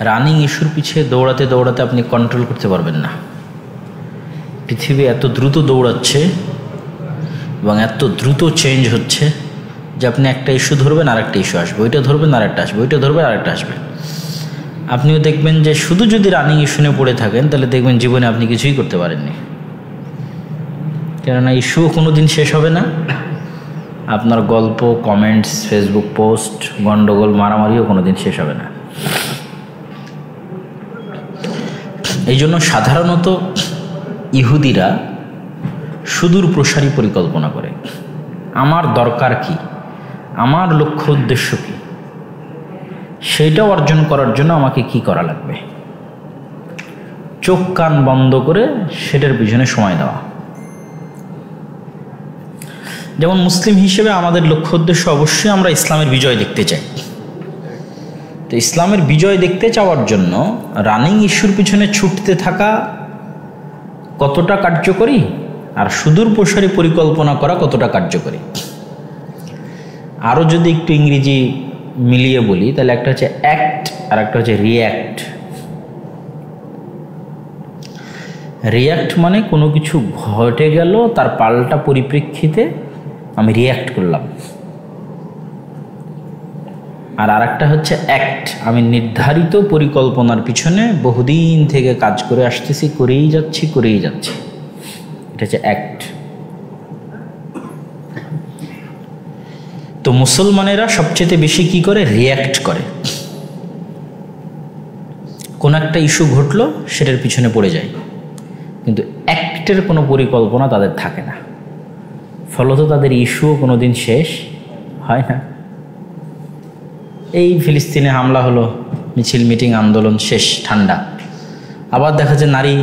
Running ইস্যুর পিছে দৌড়াতে দৌড়াতে আপনি কন্ট্রোল করতে পারবেন না। পৃথিবী এত দ্রুত দৌড়াচ্ছে এবং এত দ্রুত চেঞ্জ হচ্ছে যে আপনি একটা ইস্যু ধরবেন, আরেকটা ইস্যু আসবে, ওইটা ধরবেন, আরেকটা আসবে, ওইটা ধরবেন, আরেকটা আসবে। আপনিও দেখবেন যে শুধু যদি রানিং ইস্যু নিয়ে পড়ে থাকেন তাহলে দেখবেন জীবনে আপনি কিছুই করতে পারেননি, কেননা ইস্যুও কোনো দিন শেষ হবে না। আপনার গল্প, কমেন্টস, ফেসবুক পোস্ট, গন্ডগোল, মারামারিও কোনো দিন শেষ হবে না। এই জন্য সাধারণত ইহুদিরা সুদূর প্রসারী পরিকল্পনা করে। আমার দরকার কি, আমার লক্ষ্য উদ্দেশ্য কি, সেইটা অর্জন করার জন্য আমাকে কি করা লাগবে, চোখ কান বন্ধ করে সেটার পিছনে সময় দেওয়া। যেমন মুসলিম হিসেবে আমাদের লক্ষ্য উদ্দেশ্য অবশ্যই আমরা ইসলামের বিজয় দেখতে চাই। তো ইসলামের বিজয় দেখতে চাওয়ার জন্য রানিং ইস্যুর পিছনে ছুটতে থাকা কতটা কার্যকরী আর সুদূর প্রসারী পরিকল্পনা করা কতটা কার্যকরী। আরও যদি একটু ইংরেজি মিলিয়ে বলি তাহলে একটা হচ্ছে অ্যাক্ট আর একটা হচ্ছে রিয়্যাক্ট। রিয়্যাক্ট মানে কোনো কিছু ঘটে গেল, তার পাল্টা পরিপ্রেক্ষিতে আমি রিয়্যাক্ট করলাম। আর আরেকটা হচ্ছে অ্যাক্ট, আমি নির্ধারিত পরিকল্পনার পিছনে বহুদিন থেকে কাজ করে আসতেছি, করেই যাচ্ছি। এটা হচ্ছে অ্যাক্ট। তো মুসলমানেরা সবচেয়ে বেশি কি করে? রিয়্যাক্ট করে। কোন একটা ইস্যু ঘটলো সেটার পিছনে পড়ে যায়, কিন্তু অ্যাক্টের কোনো পরিকল্পনা তাদের থাকে না। ফলত তাদের ইস্যুও কোনো দিন শেষ হয় না। এই ফিলিস্তিনে হামলা হলো, মিছিল, মিটিং, আন্দোলন, শেষ, ঠান্ডা। আবার দেখা যায় নারী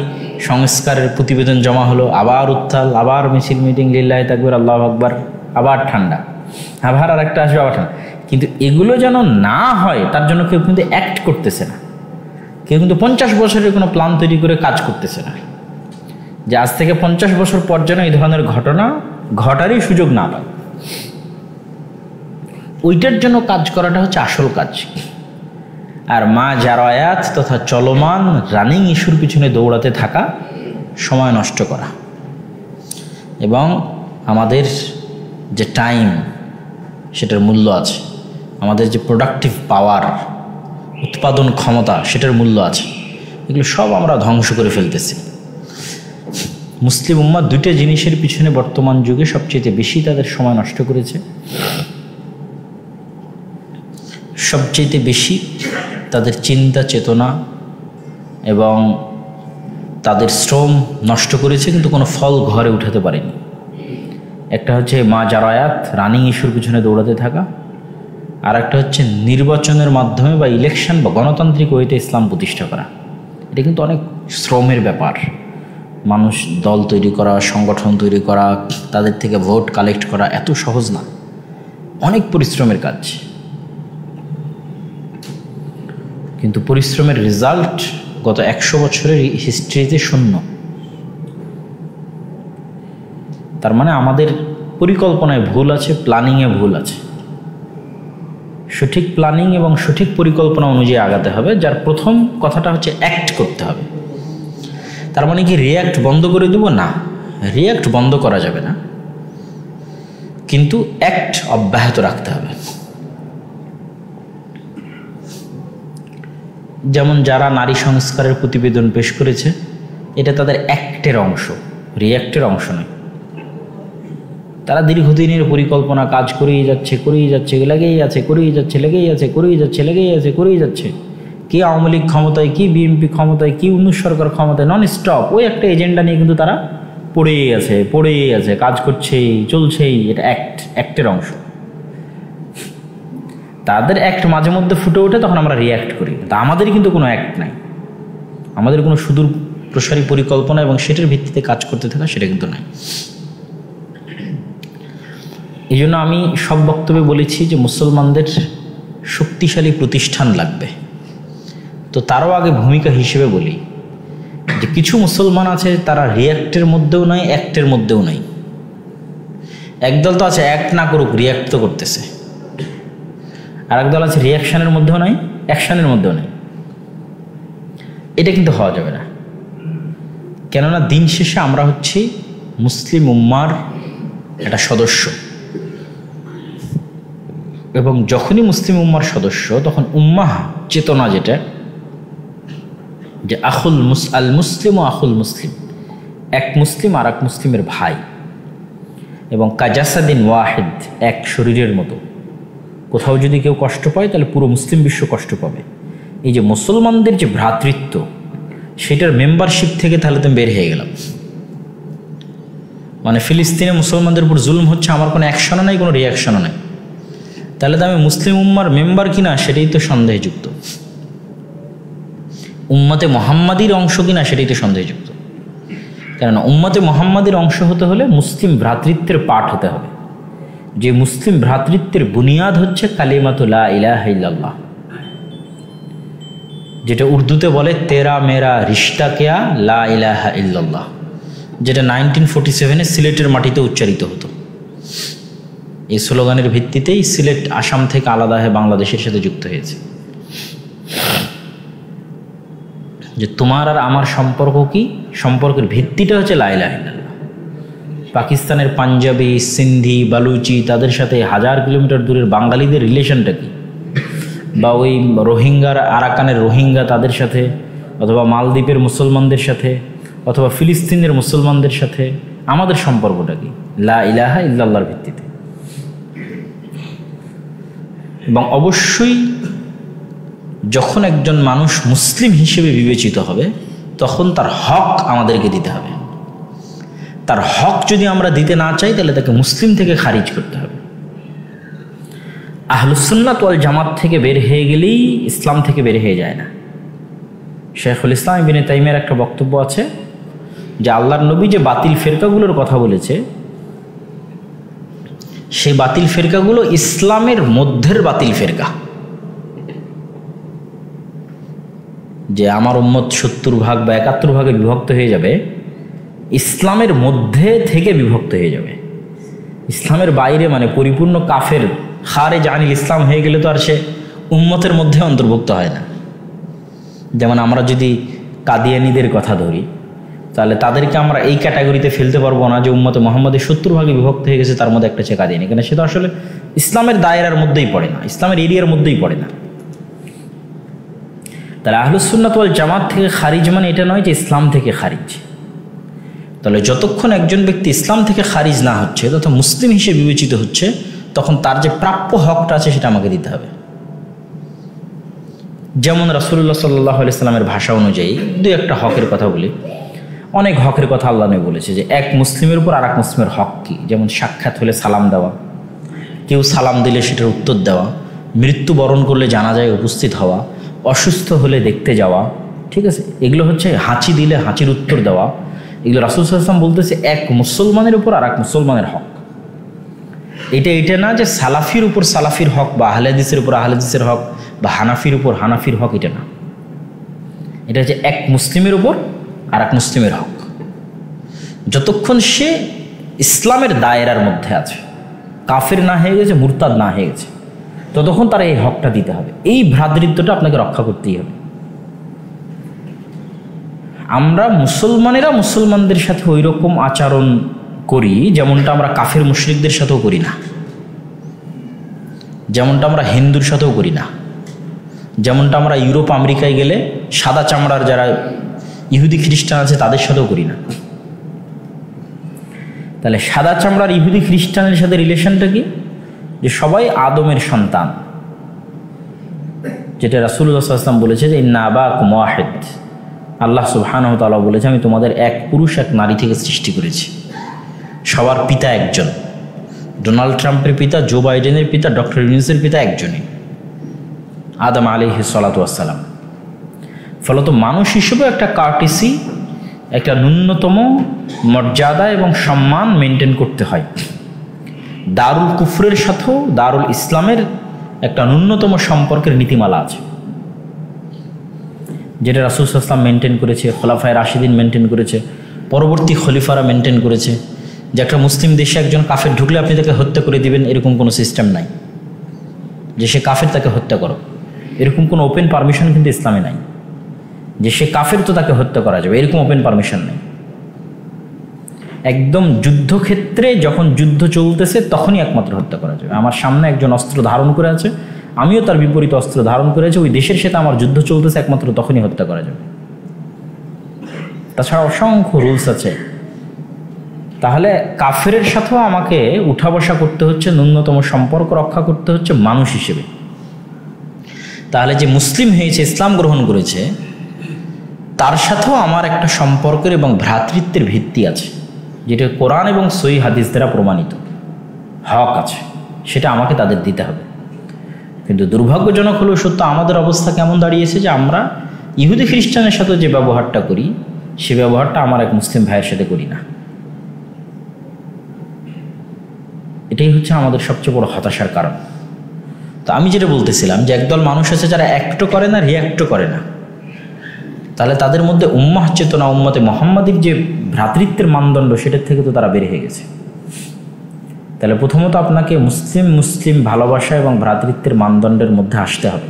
সংস্কারের প্রতিবেদন জমা হলো, আবার উত্তাল, আবার মিছিল, মিটিং, লিল্লাহি তাকবীর, আল্লাহু আকবার, আবার ঠান্ডা, আবার আর একটা আসবে, আবার ঠান্ডা। কিন্তু এগুলো যেন না হয় তার জন্য কেউ কিন্তু অ্যাক্ট করতেছে না। কেউ কিন্তু 50 বছরের কোনো প্ল্যান তৈরি করে কাজ করতেছে না যে আজ থেকে 50 বছর পর যেন এই ধরনের ঘটনা ঘটারই সুযোগ না পায়। ওইটার জন্য কাজ করাটা হচ্ছে আসল কাজ। আর মা জারায়াত তথা চলমান রানিং ইস্যুর পিছনে দৌড়াতে থাকা, সময় নষ্ট করা এবং আমাদের যে টাইম সেটার মূল্য আছে, আমাদের যে প্রোডাক্টিভ পাওয়ার, উৎপাদন ক্ষমতা সেটার মূল্য আছে, এগুলো সব আমরা ধ্বংস করে ফেলতেছি। মুসলিম উম্মাহ দুইটা জিনিসের পিছনে বর্তমান যুগে সবচেয়ে বেশি তাদের সময় নষ্ট করেছে, সবচেয়ে বেশি তাদের চিন্তা চেতনা এবং তাদের শ্রম নষ্ট করেছে, কিন্তু কোনো ফল ঘরে উঠাতে পারেনি। একটা হচ্ছে মা জারায়াত, রানিং ইস্যুর পিছনে দৌড়াতে থাকা, আর একটা হচ্ছে নির্বাচনের মাধ্যমে বা ইলেকশন বা গণতান্ত্রিক ওয়েতে ইসলাম প্রতিষ্ঠা করা। এটা কিন্তু অনেক শ্রমের ব্যাপার। মানুষ দল তৈরি করা, সংগঠন তৈরি করা, তাদের থেকে ভোট কালেক্ট করা এত সহজ না, অনেক পরিশ্রমের কাজ। কিন্তু পরিশ্রমের রেজাল্ট গত 100 বছরের হিস্ট্রিতে শূন্য। তার মানে আমাদের পরিকল্পনায় ভুল আছে, প্ল্যানিংয়ে ভুল আছে। সঠিক প্ল্যানিং এবং সঠিক পরিকল্পনা অনুযায়ী আগাতে হবে। যার প্রথম কথাটা হচ্ছে অ্যাক্ট করতে হবে। তার মানে কি রিয়্যাক্ট বন্ধ করে দেব? না, রিয়্যাক্ট বন্ধ করা যাবে না, কিন্তু অ্যাক্ট অব্যাহত রাখতে হবে। যেমন যারা নারী সংস্কারের প্রতিবেদন পেশ করেছে, এটা তাদের অ্যাক্টের অংশ, রিয়্যাক্টের অংশ নয়। তারা দীর্ঘদিনের পরিকল্পনা কাজ করেই যাচ্ছে, লেগেই যাচ্ছে। কি আওয়ামী লীগ ক্ষমতায়, কি বিএনপি ক্ষমতায়, কি ইউনূস সরকার ক্ষমতায়, নন স্টপ ওই একটা এজেন্ডা নিয়ে কিন্তু তারা পড়েই আছে, কাজ করছেই, চলছেই। এটা অ্যাক্টের অংশ। তাদের অ্যাক্ট মাঝে মধ্যে ফুটে ওঠে, তখন আমরা রিয়্যাক্ট করি। তা আমাদের কিন্তু কোনো অ্যাক্ট নাই, আমাদের কোনো সুদূর প্রসারী পরিকল্পনা এবং সেটার ভিত্তিতে কাজ করতে থাকা সেটা কিন্তু নাই। এই জন্য আমি সব বক্তব্যে বলেছি যে মুসলমানদের শক্তিশালী প্রতিষ্ঠান লাগবে। তো তারও আগে ভূমিকা হিসেবে বলি যে কিছু মুসলমান আছে তারা রিয়্যাক্টের মধ্যেও নাই, অ্যাক্টের মধ্যেও নাই। একদল তো আছে অ্যাক্ট না করুক, রিয়্যাক্ট তো করতেছে। আর একদল আছে রিয়াকশানের মধ্যেও নাই, অ্যাকশানের মধ্যেও নাই। এটা কিন্তু হওয়া যাবে না। কেননা দিন শেষে আমরা হচ্ছি মুসলিম উম্মার একটা সদস্য, এবং যখনই মুসলিম উম্মার সদস্য তখন উম্মাহ চেতনা যেটা, যে আল মুসলিম ও আখুল মুসলিম, এক মুসলিম আর এক মুসলিমের ভাই, এবং কাজাসাদিন ওয়াহিদ, এক শরীরের মতো। কোথাও যদি কেউ কষ্ট পায় তাহলে পুরো মুসলিম বিশ্ব কষ্ট পাবে। এই যে মুসলমানদের যে ভ্রাতৃত্ব, সেটার মেম্বারশিপ থেকে তাহলে তুমি বের হয়ে গেলাম। মানে ফিলিস্তিনে মুসলমানদের উপর জুলুম হচ্ছে, আমার কোনো অ্যাকশনও নাই, কোনো রিয়াকশনও নাই, তাহলে তো আমি মুসলিম উম্মার মেম্বার কিনা সেটাই তো সন্দেহযুক্ত। উম্মতে মোহাম্মদীর অংশ কিনা সেটাই তো সন্দেহযুক্ত। কেননা উম্মতে মোহাম্মদীর অংশ হতে হলে মুসলিম ভ্রাতৃত্বের পাঠ হতে হবে, যে মুসলিম ভ্রাতৃত্বের বুনিয়াদ হচ্ছে কালিমাতু লা ইলাহা ইল্লাল্লাহ, যেটা উর্দুতে বলে তেরা মেরা রিশতা কেয়া লা ইলাহা ইল্লাল্লাহ, যেটা 1947-এ সিলেটের মাটিতে উচ্চারিত হতো। এই স্লোগানের ভিত্তিতেই সিলেট আসাম থেকে আলাদা হয়ে বাংলাদেশের সাথে যুক্ত হয়েছে, যে তোমার আর আমার সম্পর্ক কি, সম্পর্কের ভিত্তিটা হচ্ছে লা ইলাহা ইল্লাল্লাহ। পাকিস্তানের পাঞ্জাবি, সিন্ধি, বালুচি, তাদের সাথে 1000 কিলোমিটার দূরের বাঙালিদের রিলেশনটা কি, বা ওই রোহিঙ্গার, আরাকানের রোহিঙ্গা তাদের সাথে, অথবা মালদ্বীপের মুসলমানদের সাথে, অথবা ফিলিস্তিনের মুসলমানদের সাথে আমাদের সম্পর্কটা কি, লা ইলাহা ইল্লাল্লাহর ভিত্তিতে। এবং অবশ্যই যখন একজন মানুষ মুসলিম হিসেবে বিবেচিত হবে তখন তার হক আমাদেরকে দিতে হবে। তার হক যদি আমরা দিতে না চাই তাহলে তাকে মুসলিম থেকে খারিজ করতে হবে। আহলুস সুন্নাত ওয়াল জামাত থেকে বের হয়ে গেলেই ইসলাম থেকে বের হয়ে যায় না। শেখুল ইসলাম ইবনে তাইমিয়ার একটা বক্তব্য আছে যে আল্লাহর নবী যে বাতিল ফেরকাগুলোর কথা বলেছে, সেই বাতিল ফেরকাগুলো ইসলামের মধ্যের বাতিল ফেরকা। যে আমার উম্মত 70 ভাগ বা 71 ভাগে বিভক্ত হয়ে যাবে, ইসলামের মধ্যে থেকে বিভক্ত হয়ে যাবে। ইসলামের বাইরে মানে পরিপূর্ণ কাফের, খারেজ আনিল ইসলাম হয়ে গেলে তো আর সে উম্মতের মধ্যে অন্তর্ভুক্ত হয় না। যেমন আমরা যদি কাদিয়ানীদের কথা ধরি, তাহলে তাদেরকে আমরা এই ক্যাটাগরিতে ফেলতে পারবো না যে উম্মতে মুহাম্মাদের 70 ভাগে বিভক্ত হয়ে গেছে, তার মধ্যে একটা হচ্ছে কাদিয়ানী, কেন সে তো আসলে ইসলামের দায়রার মধ্যেই পড়ে না, ইসলামের এরিয়ার মধ্যেই পড়ে না। তাহলে আহলুস সুন্নাত ওয়াল জামাত থেকে খারিজ মানে এটা নয় যে ইসলাম থেকে খারিজ। তাহলে যতক্ষণ একজন ব্যক্তি ইসলাম থেকে খারিজ না হচ্ছে, তথা মুসলিম হিসেবে বিবেচিত হচ্ছে, তখন তার যে প্রাপ্য হকটা আছে সেটা আমাকে দিতে হবে। যেমন রাসূলুল্লাহ সাল্লাল্লাহু আলাইহি সাল্লামের ভাষা অনুযায়ী দুই একটা হকের কথা বলি। অনেক হকের কথা আল্লাহ নবী বলেছে যে এক মুসলিমের উপর আর এক মুসলিমের হক কি। যেমন সাক্ষাৎ হলে সালাম দেওয়া, কেউ সালাম দিলে সেটার উত্তর দেওয়া, মৃত্যুবরণ করলে জানাজায় উপস্থিত হওয়া, অসুস্থ হলে দেখতে যাওয়া, ঠিক আছে, এগুলো হচ্ছে হাঁচি দিলে হাঁচির উত্তর দেওয়া। এগুলো রাসূল সাল্লাল্লাহু আলাইহি ওয়াসাল্লাম বলতেছে এক মুসলমানের উপর আর এক মুসলমানের হক। এটা না যে সালাফির উপর সালাফির হক, বা আহলে হাদিসের উপর আহলে হাদিসের হক, বা হানাফির উপর হানাফির হক, এটা না। এটা হচ্ছে এক মুসলিমের উপর আর এক মুসলিমের হক। যতক্ষণ সে ইসলামের দায়রার মধ্যে আছে, কাফের না হয়ে গেছে, মুরতাদ না হয়ে গেছে, ততক্ষণ তারা এই হকটা দিতে হবে। এই ভ্রাতৃত্বটা আপনাকে রক্ষা করতেই হবে। আমরা মুসলমানেরা মুসলমানদের সাথে ওই রকম আচরণ করি যেমনটা আমরা কাফের মুশরিকদের সাথেও করি না, যেমনটা আমরা হিন্দুর সাথেও করি না, যেমনটা আমরা ইউরোপ আমেরিকায় গেলে সাদা চামড়ার যারা ইহুদি খ্রিস্টান আছে তাদের সাথেও করি না। তাহলে সাদা চামড়ার ইহুদি খ্রিস্টানের সাথে রিলেশনটা কি? যে সবাই আদমের সন্তান, যেটা রাসূলুল্লাহ সাল্লাল্লাহু আলাইহি ওয়াসাল্লাম বলেছে যে ইন্না আবাকুম ওয়াহিদ, আল্লাহ সুবহানাহু ওয়া তাআলা বলেছে আমি তোমাদের এক পুরুষ এক নারী থেকে সৃষ্টি করেছি। সবার পিতা একজন। ডোনাল্ড ট্রাম্পের পিতা, জো বাইডেনের পিতা, ডক্টর ইউনূসের পিতা একজনই, আদম আলাইহিস সালাতু ওয়াস সালাম। ফলত মানুষ হিসেবে একটা কার্টিসি, একটা ন্যূনতম মর্যাদা এবং সম্মান মেনটেন করতে হয়। দারুল কুফরের সাথেও দারুল ইসলামের একটা ন্যূনতম সম্পর্কের নীতিমালা আছে, যেটা রাসূল সাল্লাল্লাহু আলাইহি ওয়াসাল্লাম মেনটেন করেছে, খোলাফায়ে রাশিদিন মেনটেন করেছে, পরবর্তী খলিফারা মেনটেন করেছে। যে একটা মুসলিম দেশে একজন কাফের ঢুকলে আপনি তাকে হত্যা করে দিবেন, এরকম কোনো সিস্টেম নাই। যে সে কাফের তাকে হত্যা করো, এরকম কোনো ওপেন পারমিশন কিন্তু ইসলামে নাই। যে সে কাফের তো তাকে হত্যা করা যাবে, এরকম ওপেন পারমিশন নেই। একদম যুদ্ধক্ষেত্রে যখন যুদ্ধ চলতেছে তখনই একমাত্র হত্যা করা যাবে। আমার সামনে একজন অস্ত্র ধারণ করে আছে, আমিও তার বিপরীত অস্ত্র ধারণ করে আছি, ওই দেশের সাথে আমার যুদ্ধ চলতেছে, একমাত্র তখনই হত্যা করা যাবে। তাছাড়া অসংখ্য রুলস আছে। তাহলে কাফেরের সাথেও আমাকে উঠা বসা করতে হচ্ছে, ন্যূনতম সম্পর্ক রক্ষা করতে হচ্ছে মানুষ হিসেবে। তাহলে যে মুসলিম হয়েছে, ইসলাম গ্রহণ করেছে, তার সাথেও আমার একটা সম্পর্কের এবং ভ্রাতৃত্বের ভিত্তি আছে, যেটা কোরআন এবং সহিহ হাদিস দ্বারা প্রমাণিত হক আছে, সেটা আমাকে তাদের দিতে হবে। কিন্তু দুর্ভাগ্যজনক হলেও সত্য, আমাদের অবস্থা কেমন দাঁড়িয়েছে যে আমরা ইহুদি খ্রিস্টানের সাথে যে ব্যবহারটা করি, সে ব্যবহারটা আমার এক মুসলিম ভাইয়ের সাথে করি না। এটাই হচ্ছে আমাদের সবচেয়ে বড় হতাশার কারণ। তো আমি যেটা বলতেছিলাম যে একদল মানুষ আছে যারা অ্যাক্টও করে না, রিয়াক্টও করে না। তাহলে তাদের মধ্যে উম্মাহ চেতনা, উম্মতে মুহাম্মাদির যে ভ্রাতৃত্বের মানদণ্ড, সেটার থেকে তো তারা বের হয়ে গেছে। তাহলে প্রথমত আপনাকে মুসলিম মুসলিম ভালোবাসা এবং ভ্রাতৃত্বের মানদণ্ডের মধ্যে আসতে হবে।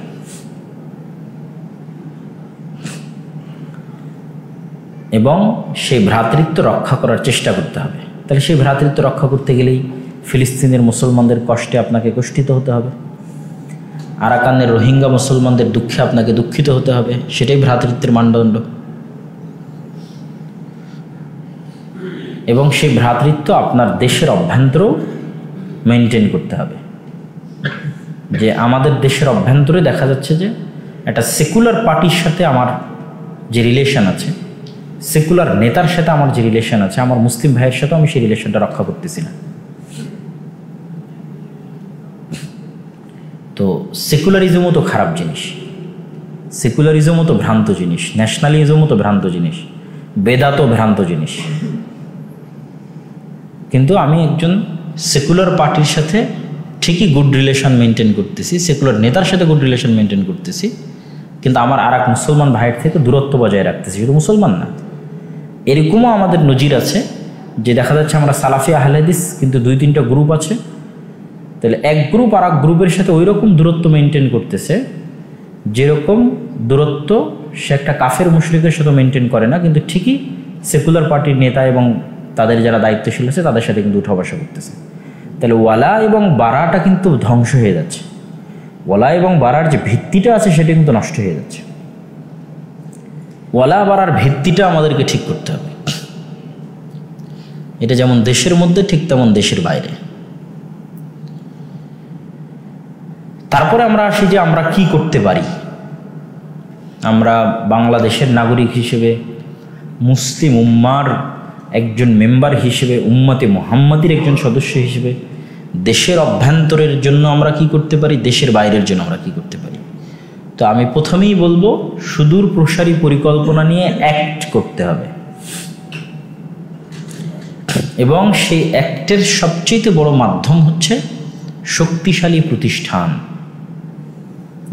এবং সেই ভ্রাতৃত্ব রক্ষা করার চেষ্টা করতে হবে। তাহলে সেই ভ্রাতৃত্ব রক্ষা করতে গেলেই ফিলিস্তিনের মুসলমানদের কষ্টে আপনাকে কষ্টিত হতে হবে, আরাকানের রোহিঙ্গা মুসলমানদের দুঃখে আপনাকে দুঃখিত হতে হবে, সেটাই ভ্রাতৃত্বের মানদণ্ড। এবং সেই ভ্রাতৃত্ব আপনার দেশের অভ্যন্তরেও মেনটেন করতে হবে। যে আমাদের দেশের অভ্যন্তরে দেখা যাচ্ছে যে একটা সেকুলার পার্টির সাথে আমার যে রিলেশন আছে, সেকুলার নেতার সাথে আমার যে রিলেশন আছে, আমার মুসলিম ভাইয়ের সাথেও আমি সেই রিলেশনটা রক্ষা করতেছি না। তো সেকুলারিজমও তো খারাপ জিনিস, সেকুলারিজমও তো ভ্রান্ত জিনিস, ন্যাশনালিজমও তো ভ্রান্ত জিনিস, বেদাতও ভ্রান্ত জিনিস। কিন্তু আমি একজন সেকুলার পার্টির সাথে ঠিকই গুড রিলেশন মেনটেন করতেছি, সেকুলার নেতার সাথে গুড রিলেশন মেনটেন করতেছি, কিন্তু আমার আর এক মুসলমান ভাইয়ের থেকে দূরত্ব বজায় রাখতেছি, শুধু মুসলমান না। এরকমও আমাদের নজির আছে যে দেখা যাচ্ছে আমরা সালাফি আহলে হাদিস, কিন্তু 2-3টা গ্রুপ আছে। তাহলে এক গ্রুপ আর এক গ্রুপের সাথে ওই রকম দূরত্ব মেনটেন করতেছে যেরকম দূরত্ব সে একটা কাফের মুশরিকের সাথে মেনটেন করে না, কিন্তু ঠিকই সেকুলার পার্টির নেতা এবং তাদের যারা দায়িত্বশীল আছে তাদের সাথে কিন্তু উঠা বসা করতেছে। তাহলে ওয়ালা এবং বারাটা কিন্তু ধ্বংস হয়ে যাচ্ছে, ওয়ালা এবং বারার যে ভিত্তিটা আছে সেটা কিন্তু নষ্ট হয়ে যাচ্ছে। ওয়ালা বারার ভিত্তিটা আমাদেরকে ঠিক করতে হবে। এটা যেমন দেশের মধ্যে, ঠিক তেমন দেশের বাইরে। তারপরে আমরা আসি যে আমরা কি করতে পারি। আমরা বাংলাদেশের নাগরিক হিসেবে, মুসলিম উম্মার একজন মেম্বার হিসেবে, উম্মতে মুহাম্মাদির একজন সদস্য হিসেবে দেশের অভ্যন্তরের জন্য আমরা কি করতে পারি, দেশের বাইরের জন্য আমরা কি করতে পারি। তো আমি প্রথমেই বলবো, সুদূর প্রসারী পরিকল্পনা নিয়ে অ্যাক্ট করতে হবে। এবং সেই অ্যাক্টের সবচেয়ে বড় মাধ্যম হচ্ছে শক্তিশালী প্রতিষ্ঠান,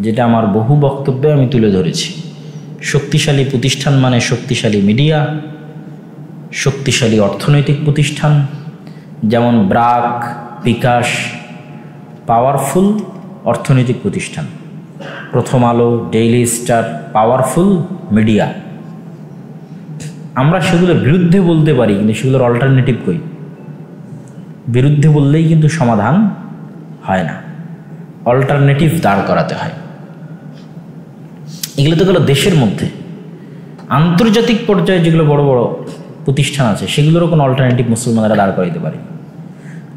যেটা আমার বহু বক্তব্যে আমি তুলে ধরেছি। শক্তিশালী প্রতিষ্ঠান মানে শক্তিশালী মিডিয়া, শক্তিশালী অর্থনৈতিক প্রতিষ্ঠান, যেমন ব্র্যাক, বিকাশ, পাওয়ারফুল অর্থনৈতিক প্রতিষ্ঠান, প্রথম আলো, ডেইলি স্টার, পাওয়ারফুল মিডিয়া। আমরা সেগুলোর বিরুদ্ধে বলতে পারি, কিন্তু সেগুলোর অল্টারনেটিভ কই? বিরুদ্ধে বললেই কিন্তু সমাধান হয় না, অল্টারনেটিভ দাঁড় করাতে হয়। এগুলো তো গেল দেশের মধ্যে। আন্তর্জাতিক পর্যায়ে যেগুলো বড় বড় প্রতিষ্ঠান আছে, সেগুলোরও কোনো অল্টারনেটিভ মুসলমানরা দাঁড় করাইতে পারে।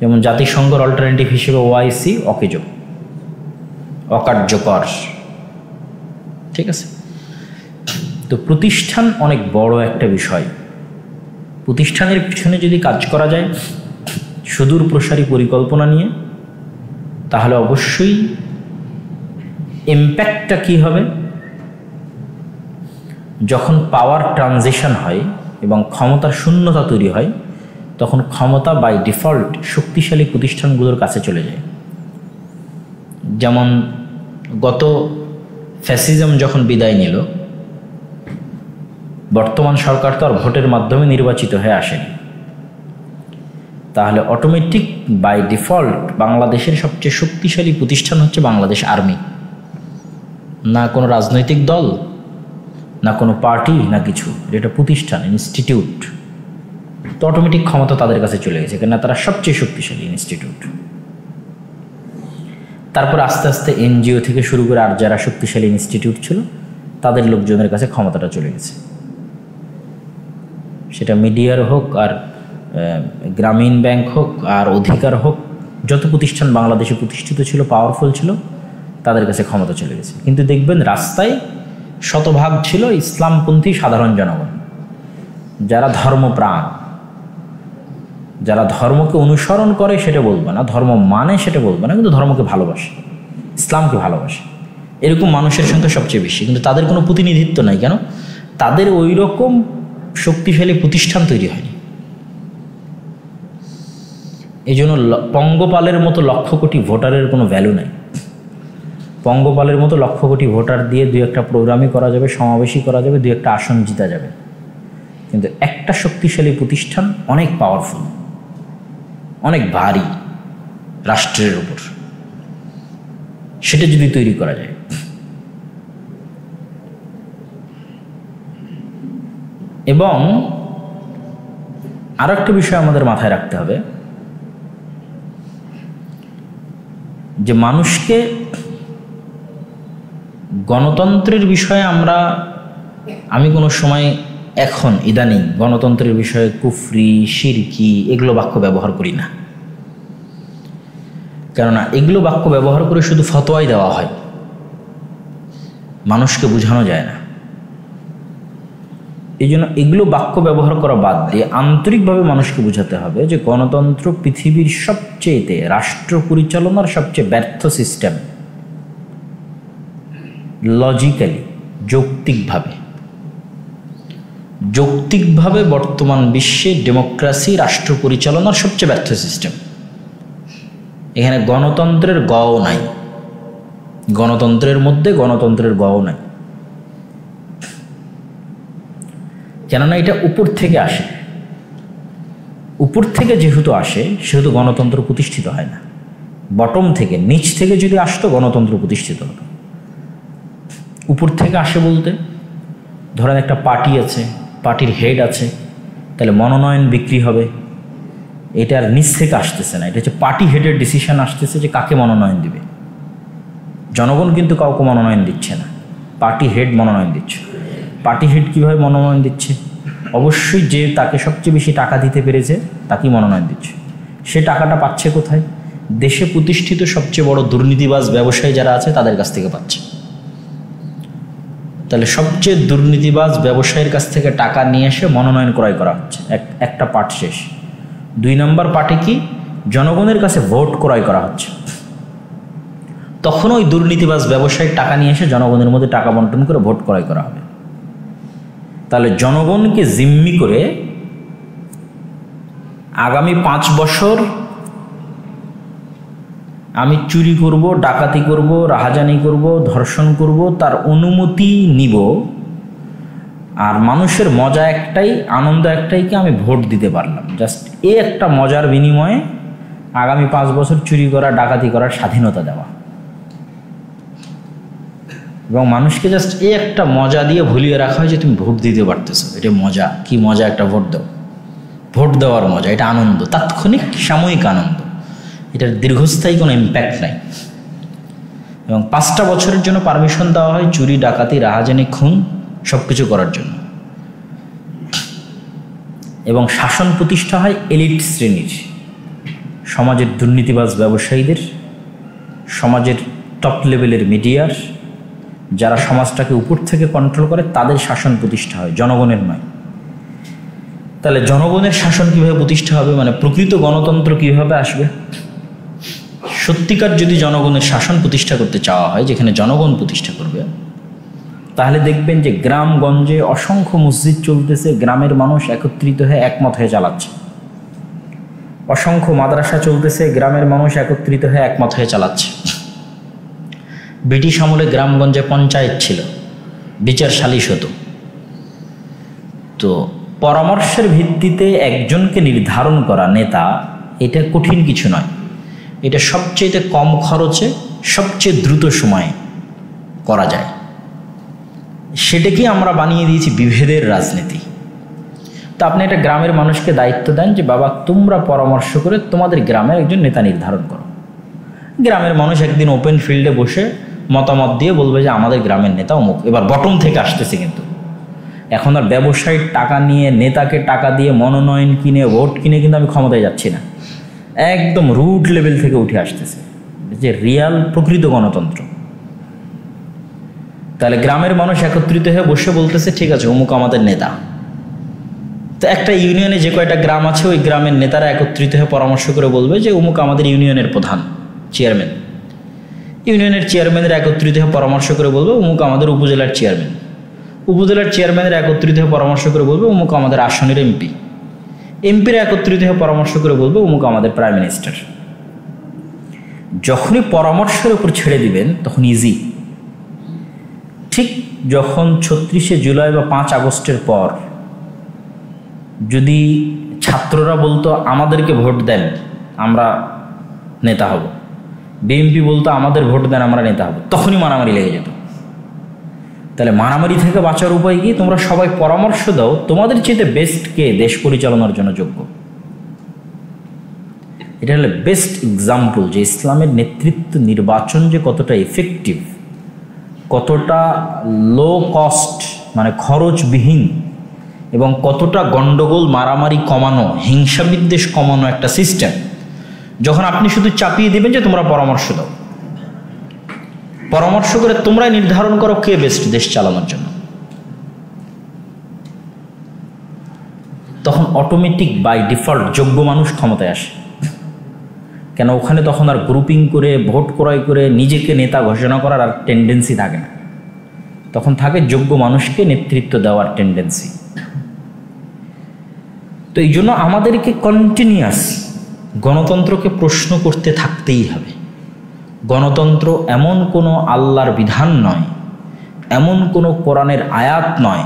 যেমন জাতিসংঘের অল্টারনেটিভ হিসেবে ওআইসি অকেজ, অকার্যকর, ঠিক আছে। তো প্রতিষ্ঠান অনেক বড় একটা বিষয়। প্রতিষ্ঠানের পিছনে যদি কাজ করা যায় সুদূর প্রসারী পরিকল্পনা নিয়ে, তাহলে অবশ্যই ইম্প্যাক্টটা কী হবে, যখন পাওয়ার ট্রানজিশন হয় এবং ক্ষমতার শূন্যতা তৈরি হয়, তখন ক্ষমতা বাই ডিফল্ট শক্তিশালী প্রতিষ্ঠানগুলোর কাছে চলে যায়। যেমন গত ফ্যাসিজম যখন বিদায় নিল, বর্তমান সরকার তো আর ভোটের মাধ্যমে নির্বাচিত হয়ে আসেনি, তাহলে অটোমেটিক বাই ডিফল্ট বাংলাদেশের সবচেয়ে শক্তিশালী প্রতিষ্ঠান হচ্ছে বাংলাদেশ আর্মি। না কোনো রাজনৈতিক দল, না কোনো পার্টি না কিছু, এটা প্রতিষ্ঠান, ইনস্টিটিউট। তো অটোমেটিক ক্ষমতা তাদের কাছে চলে গেছে, কেননা তারা সবচেয়ে শক্তিশালী ইনস্টিটিউট। তারপর আস্তে আস্তে এনজিও থেকে শুরু করে আর যারা শক্তিশালী ইনস্টিটিউট ছিল তাদের লোকজনের কাছে ক্ষমতাটা চলে গেছে। সেটা মিডিয়ার হোক, আর গ্রামীণ ব্যাংক হোক, আর অধিকার হোক, যত প্রতিষ্ঠান বাংলাদেশে প্রতিষ্ঠিত ছিল, পাওয়ারফুল ছিল, তাদের কাছে ক্ষমতা চলে গেছে। কিন্তু দেখবেন রাস্তায় শতভাগ ছিল ইসলামপন্থী সাধারণ জনগণ, যারা ধর্মপ্রাণ, যারা ধর্মকে অনুসরণ করে সেটা বলবে না, ধর্ম মানে সেটা বলবে না, কিন্তু ধর্মকে ভালোবাসে, ইসলামকে ভালোবাসে, এরকম মানুষের সংখ্যা সবচেয়ে বেশি। কিন্তু তাদের কোনো প্রতিনিধিত্ব নাই। কেন? তাদের ওই রকম শক্তিশালী প্রতিষ্ঠান তৈরি হয়নি। এই জন্য পঙ্গপালের মতো লক্ষ কোটি ভোটারের কোনো ভ্যালু নাই। পঙ্গপালের মতো লক্ষ কোটি ভোটার দিয়ে দুই একটা প্রোগ্রামই করা যাবে, সমাবেশই করা যাবে, দুই একটা আসন জিতা যাবে। কিন্তু একটা শক্তিশালী প্রতিষ্ঠান অনেক পাওয়ারফুল, অনেক ভারী রাষ্ট্রের উপর, সেটা যদি তৈরি করা যায়। এবং আরো একটা বিষয় আমাদের মাথায় রাখতে হবে যে মানুষকে গণতন্ত্রের বিষয়ে আমি কোনো সময় এখন ইদানিং গণতন্ত্রের বিষয়ে কুফরি, শিরকি এগুলো বাক্য ব্যবহার করি না। কেননা এগুলো বাক্য ব্যবহার করে শুধু ফতোয়াই দেওয়া হয়, মানুষকে বোঝানো যায় না। এই জন্য এগুলো বাক্য ব্যবহার করা বাদ দিয়ে আন্তরিকভাবে মানুষকে বোঝাতে হবে যে গণতন্ত্র পৃথিবীর সবচেয়ে, রাষ্ট্র পরিচালনার সবচেয়ে ব্যর্থ সিস্টেম। লজিক্যালি, যৌক্তিকভাবে বর্তমান বিশ্বে ডেমোক্রেসি, রাষ্ট্র পরিচালনার সবচেয়ে ব্যর্থ সিস্টেম। এখানে গণতন্ত্রের গও নাই, গণতন্ত্রের মধ্যে গণতন্ত্রের গও নাই। কেননা এটা উপর থেকে আসে, উপর থেকে যেহেতু আসে সেহেতু গণতন্ত্র প্রতিষ্ঠিত হয় না। বটম থেকে, নিচ থেকে যদি আসতো গণতন্ত্র প্রতিষ্ঠিত হতো। উপর থেকে আসে বলতে ধরেন একটা পার্টি আছে, পার্টির হেড আছে, তাহলে মনোনয়ন বিক্রি হবে, এটা আর নিচ থেকে আসতেছে না, এটা হচ্ছে পার্টি হেডের ডিসিশন আসতেছে যে কাকে মনোনয়ন দিবে। জনগণ কিন্তু কাউকে মনোনয়ন দিচ্ছে না, পার্টি হেড মনোনয়ন দিচ্ছে। পার্টি হেড কীভাবে মনোনয়ন দিচ্ছে? অবশ্যই যে তাকে সবচেয়ে বেশি টাকা দিতে পেরেছে তাকেই মনোনয়ন দিচ্ছে। সে টাকাটা পাচ্ছে কোথায়? দেশে প্রতিষ্ঠিত সবচেয়ে বড় দুর্নীতিবাজ ব্যবসায়ী যারা আছে তাদের কাছ থেকে পাচ্ছে। তাহলে সবচেয়ে দুর্নীতিবাজ ব্যবসায়ীর কাছ থেকে টাকা নিয়ে এসে মনোনয়ন ক্রয় করা হচ্ছে, একটা পার্ট শেষ। 2 নম্বর পার্টে কি? জনগণের কাছে ভোট ক্রয় করা হচ্ছে। তখন ওই দুর্নীতিবাজ ব্যবসায়ীর টাকা নিয়ে এসে জনগণের মধ্যে টাকা বন্টন করে ভোট ক্রয় করা হবে। তাহলে জনগণকে জিম্মি করে আগামী 5 বছর আমি চুরি করব, ডাকাতি করব, রাহাজানি করব, ধর্ষণ করব, তার অনুমতি নিব। আর মানুষের মজা একটাই, আনন্দ একটাই কি আমি ভোট দিতে পারলাম। জাস্ট এই একটা মজার বিনিময়ে আগামী 5 বছর চুরি করা, ডাকাতি করার স্বাধীনতা দেওয়া। এবং মানুষকে জাস্ট এই একটা মজা দিয়ে ভুলিয়ে রাখা হয় যে তুমি ভোট দিতে পারতেছো, এটা মজা। কি মজা একটা ভোট দাও, ভোট দেওয়ার মজা, এটা আনন্দ, তাৎক্ষণিক সাময়িক আনন্দ, এটার দীর্ঘস্থায়ী কোনো ইম্প্যাক্ট নাই। এবং 5টা বছরের জন্য পারমিশন দেওয়া হয় চুরি, ডাকাতি, রাহাজানি, খুন সব কিছু করার জন্য। এবং শাসন প্রতিষ্ঠা হয় এলিট শ্রেণীর, সমাজের দুর্নীতিবাজ ব্যবসায়ীদের, সমাজের টপ লেভেলের মিডিয়ার, যারা সমাজটাকে উপর থেকে কন্ট্রোল করে তাদের শাসন প্রতিষ্ঠা হয়, জনগণের নয়। তাহলে জনগণের শাসন কিভাবে প্রতিষ্ঠা হবে, মানে প্রকৃত গণতন্ত্র কিভাবে আসবে? সত্যিকার যদি জনগণের শাসন প্রতিষ্ঠা করতে চাওয়া হয়, যেখানে জনগণ প্রতিষ্ঠা করবে, তাহলে দেখবেন যে গ্রামগঞ্জে অসংখ্য মসজিদ চলতেছে, গ্রামের মানুষ একত্রিত হয়ে একমত হয়ে চালাচ্ছে। অসংখ্য মাদ্রাসা চলতেছে, গ্রামের মানুষ একত্রিত হয়ে একমত হয়ে চালাচ্ছে। ব্রিটিশ আমলে গ্রামগঞ্জে পঞ্চায়েত ছিল, বিচার সালিশ হতো। তো পরামর্শের ভিত্তিতে একজনকে নির্ধারণ করা নেতা, এটা কঠিন কিছু নয়। এটা সবচেয়ে কম খরচে, সবচেয়ে দ্রুত সময়ে করা যায়। সেটাকেই আমরা বানিয়ে দিয়েছি বিভেদের রাজনীতি। তো আপনি একটা গ্রামের মানুষকে দায়িত্ব দেন যে বাবা তোমরা পরামর্শ করে তোমাদের গ্রামের একজন নেতা নির্ধারণ করো। গ্রামের মানুষ একদিন ওপেন ফিল্ডে বসে মতামত দিয়ে বলবে যে আমাদের গ্রামের নেতা অমুক। এবার বটম থেকে আসতেছে, কিন্তু এখন আর ব্যবসায়ীর টাকা নিয়ে, নেতাকে টাকা দিয়ে মনোনয়ন কিনে, ভোট কিনে কিন্তু আমি ক্ষমতায় যাচ্ছি না, একদম রুট লেভেল থেকে উঠে আসতেছে যে রিয়াল প্রকৃত গণতন্ত্র। তাহলে গ্রামের মানুষ একত্রিত হয়ে বসে বলতেছে ঠিক আছে অমুক আমাদের নেতা। তো একটা ইউনিয়নে যে কয়টা গ্রাম আছে ওই গ্রামের নেতারা একত্রিত হয়ে পরামর্শ করে বলবে যে অমুক আমাদের ইউনিয়নের প্রধান, চেয়ারম্যান। ইউনিয়নের চেয়ারম্যানরা একত্রিত হয়ে পরামর্শ করে বলবে অমুক আমাদের উপজেলার চেয়ারম্যান। উপজেলার চেয়ারম্যানরা একত্রিত হয়ে পরামর্শ করে বলবে অমুক আমাদের আসনের এমপি। এমপিরা একত্রিত হয়ে পরামর্শ করে বলবে অমুক আমাদের প্রাইম মিনিস্টার। যখনই পরামর্শের উপর ছেড়ে দিবেন তখন ইজি। ঠিক যখন 36শে জুলাই বা 5 আগস্টের পর যদি ছাত্ররা বলতো আমাদেরকে ভোট দেন আমরা নেতা হব, বিএনপি বলতো আমাদের ভোট দেন আমরা নেতা হব, তখনই মারামারি লেগে যেত। তাহলে মারামারি থেকে বাঁচার উপায় কি? তোমরা সবাই পরামর্শ দাও তোমাদের চেয়ে বেস্ট কে দেশ পরিচালনার জন্য যোগ্য। এটা হলো বেস্ট এক্সাম্পল যে ইসলামের নেতৃত্ব নির্বাচন যে কতটা এফেক্টিভ, কতটা লো কস্ট মানে খরচবিহীন, এবং কতটা গণ্ডগোল মারামারি কমানো, হিংসা বিদ্বেষ কমানো একটা সিস্টেম। যখন আপনি শুধু চাপিয়ে দিবেন যে তোমরা পরামর্শ দাও, পরামর্শ করে তোমরাই নির্ধারণ করো কে বেস্ট দেশ চালানোর জন্য, তখন অটোমেটিক বাই ডিফল্ট যোগ্য মানুষ ক্ষমতায় আসে। কেন ওখানে তখন আর গ্রুপিং করে ভোট ক্রয় করে নিজেকে নেতা ঘোষণা করার আর টেন্ডেন্সি থাকে না, তখন থাকে যোগ্য মানুষকে নেতৃত্ব দেওয়ার টেন্ডেন্সি। তো এই জন্য আমাদেরকে কন্টিনিউয়াস গণতন্ত্রকে প্রশ্ন করতে থাকতেই হবে। গণতন্ত্র এমন কোনো আল্লাহর বিধান নয়, এমন কোনো কোরআনের আয়াত নয়,